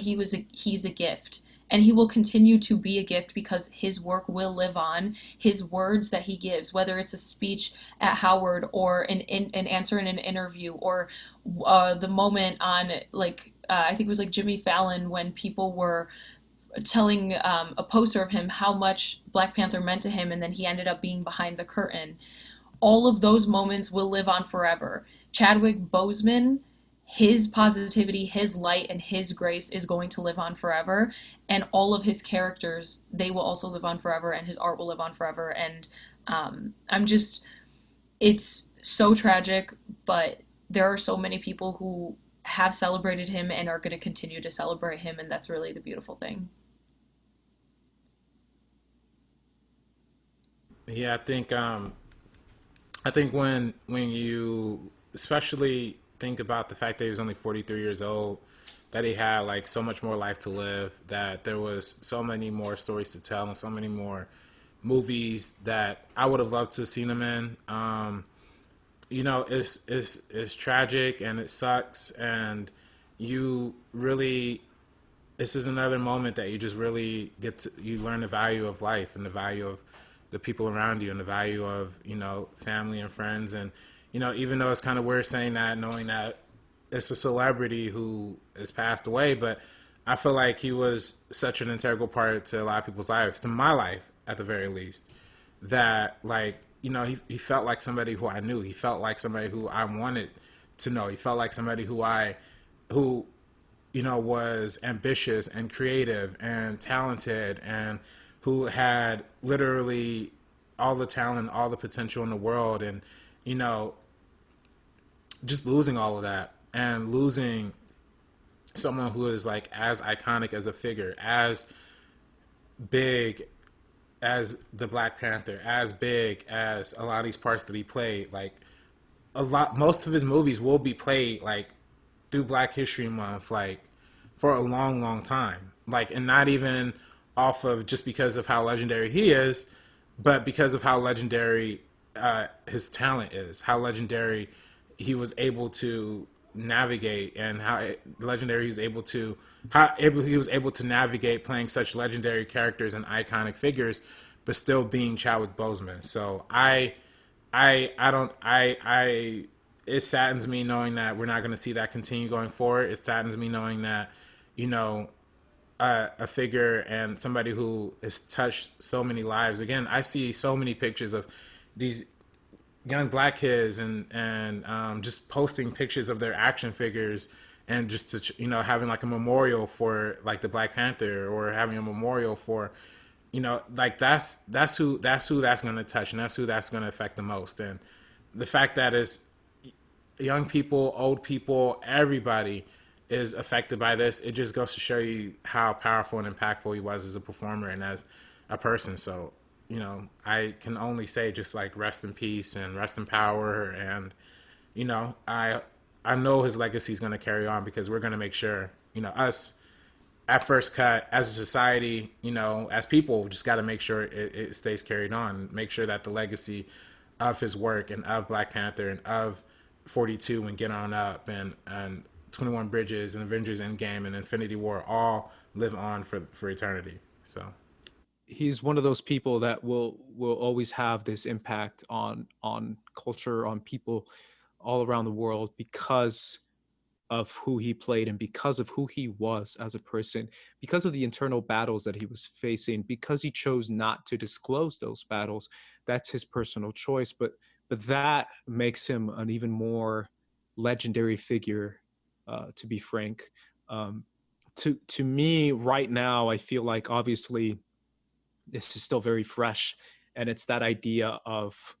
[SPEAKER 4] gift, and he will continue to be a gift because his work will live on. His words that he gives, whether it's a speech at Howard or an answer in an interview, or the moment on I think it was like Jimmy Fallon, when people were telling a poster of him how much Black Panther meant to him, and then he ended up being behind the curtain. All of those moments will live on forever. Chadwick Boseman, his positivity, his light, and his grace is going to live on forever. And all of his characters, they will also live on forever, and his art will live on forever. And it's so tragic, but there are so many people who have celebrated him and are going to continue to celebrate him, and that's really the beautiful thing.
[SPEAKER 3] Yeah, I think when you especially think about the fact that he was only 43 years old, that he had like so much more life to live, that there was so many more stories to tell and so many more movies that I would have loved to have seen him in. It's tragic and it sucks, and you really, this is another moment that you just really you learn the value of life and the value of the people around you and the value of, family and friends. And, even though it's kind of weird saying that, knowing that it's a celebrity who has passed away, but I feel like he was such an integral part to a lot of people's lives, to my life at the very least, that he felt like somebody who I knew. He felt like somebody who I wanted to know. He felt like somebody who was ambitious and creative and talented, and who had literally all the talent, all the potential in the world. And, just losing all of that and losing someone who is like as iconic as a figure, as big as the Black Panther, as big as a lot of these parts that he played. Like most of his movies will be played like through Black History Month, like for a long, long time. Like, and not even off of just because of how legendary he is, but because of how legendary his talent is, how legendary he was able to navigate, and how legendary he was able to navigate playing such legendary characters and iconic figures, but still being Chadwick Boseman. So it saddens me knowing that we're not going to see that continue going forward. It saddens me knowing that, a figure and somebody who has touched so many lives. Again, I see so many pictures of these young Black kids and just posting pictures of their action figures, and just to, having like a memorial for like the Black Panther, or having a memorial for you know, like that's who that's going to touch, and that's who that's going to affect the most. And the fact that is young people, old people, everybody is affected by this. It just goes to show you how powerful and impactful he was as a performer and as a person. So, you know, I can only say just like rest in peace and rest in power. And, you know, I know his legacy is going to carry on, because we're going to make sure, you know, us at First Cut as a society, you know, as people, just got to make sure it stays carried on, make sure that the legacy of his work and of Black Panther and of 42 and Get On Up and 21 Bridges and Avengers Endgame and Infinity War all live on for eternity. So
[SPEAKER 2] he's one of those people that will always have this impact on culture, on people all around the world, because of who he played and because of who he was as a person, because of the internal battles that he was facing, because he chose not to disclose those battles. That's his personal choice, but that makes him an even more legendary figure, to be frank. To me right now, I feel like obviously this is still very fresh, and it's that idea of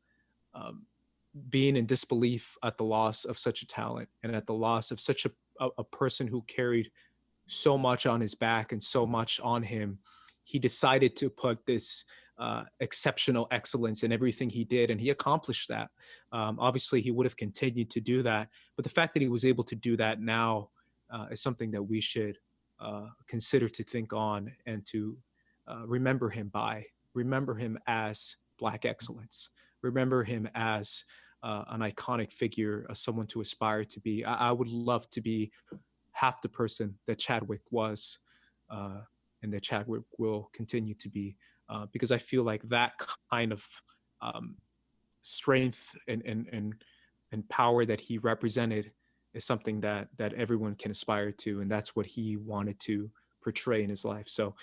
[SPEAKER 2] being in disbelief at the loss of such a talent and at the loss of such a person who carried so much on his back and so much on him. He decided to put this exceptional excellence in everything he did, and he accomplished that. Obviously, he would have continued to do that, but the fact that he was able to do that now is something that we should consider to think on and to remember him by. Remember him as Black excellence. Remember him as an iconic figure, as someone to aspire to be. I would love to be half the person that Chadwick was, and that Chadwick will continue to be, because I feel like that kind of strength and power that he represented is something that everyone can aspire to, and that's what he wanted to portray in his life. So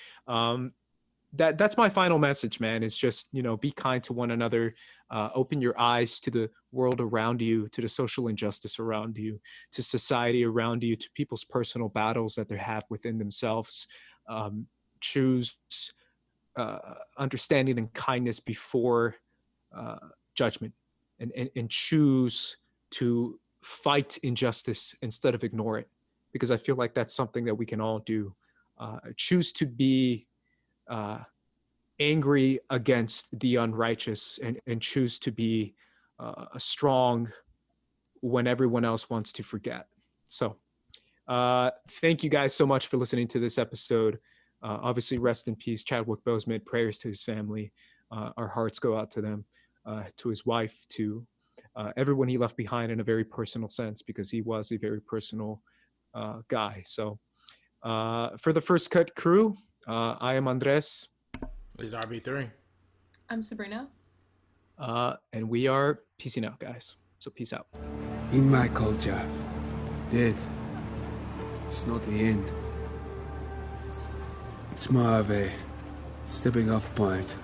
[SPEAKER 2] that's my final message, man. It's just, you know, be kind to one another, open your eyes to the world around you, to the social injustice around you, to society around you, to people's personal battles that they have within themselves. Choose understanding and kindness before judgment, and choose to fight injustice instead of ignore it, because I feel like that's something that we can all do. Choose to be angry against the unrighteous, and choose to be strong when everyone else wants to forget. So thank you guys so much for listening to this episode. Obviously, rest in peace, Chadwick Boseman. Prayers to his family. Our hearts go out to them, to his wife, to everyone he left behind in a very personal sense, because he was a very personal guy. So for the First Cut crew, I am Andres.
[SPEAKER 3] This is RB3.
[SPEAKER 4] I'm Sabrina.
[SPEAKER 2] And we are peacing out, guys. So peace out.
[SPEAKER 7] In my culture, death is not the end. It's more of a stepping off point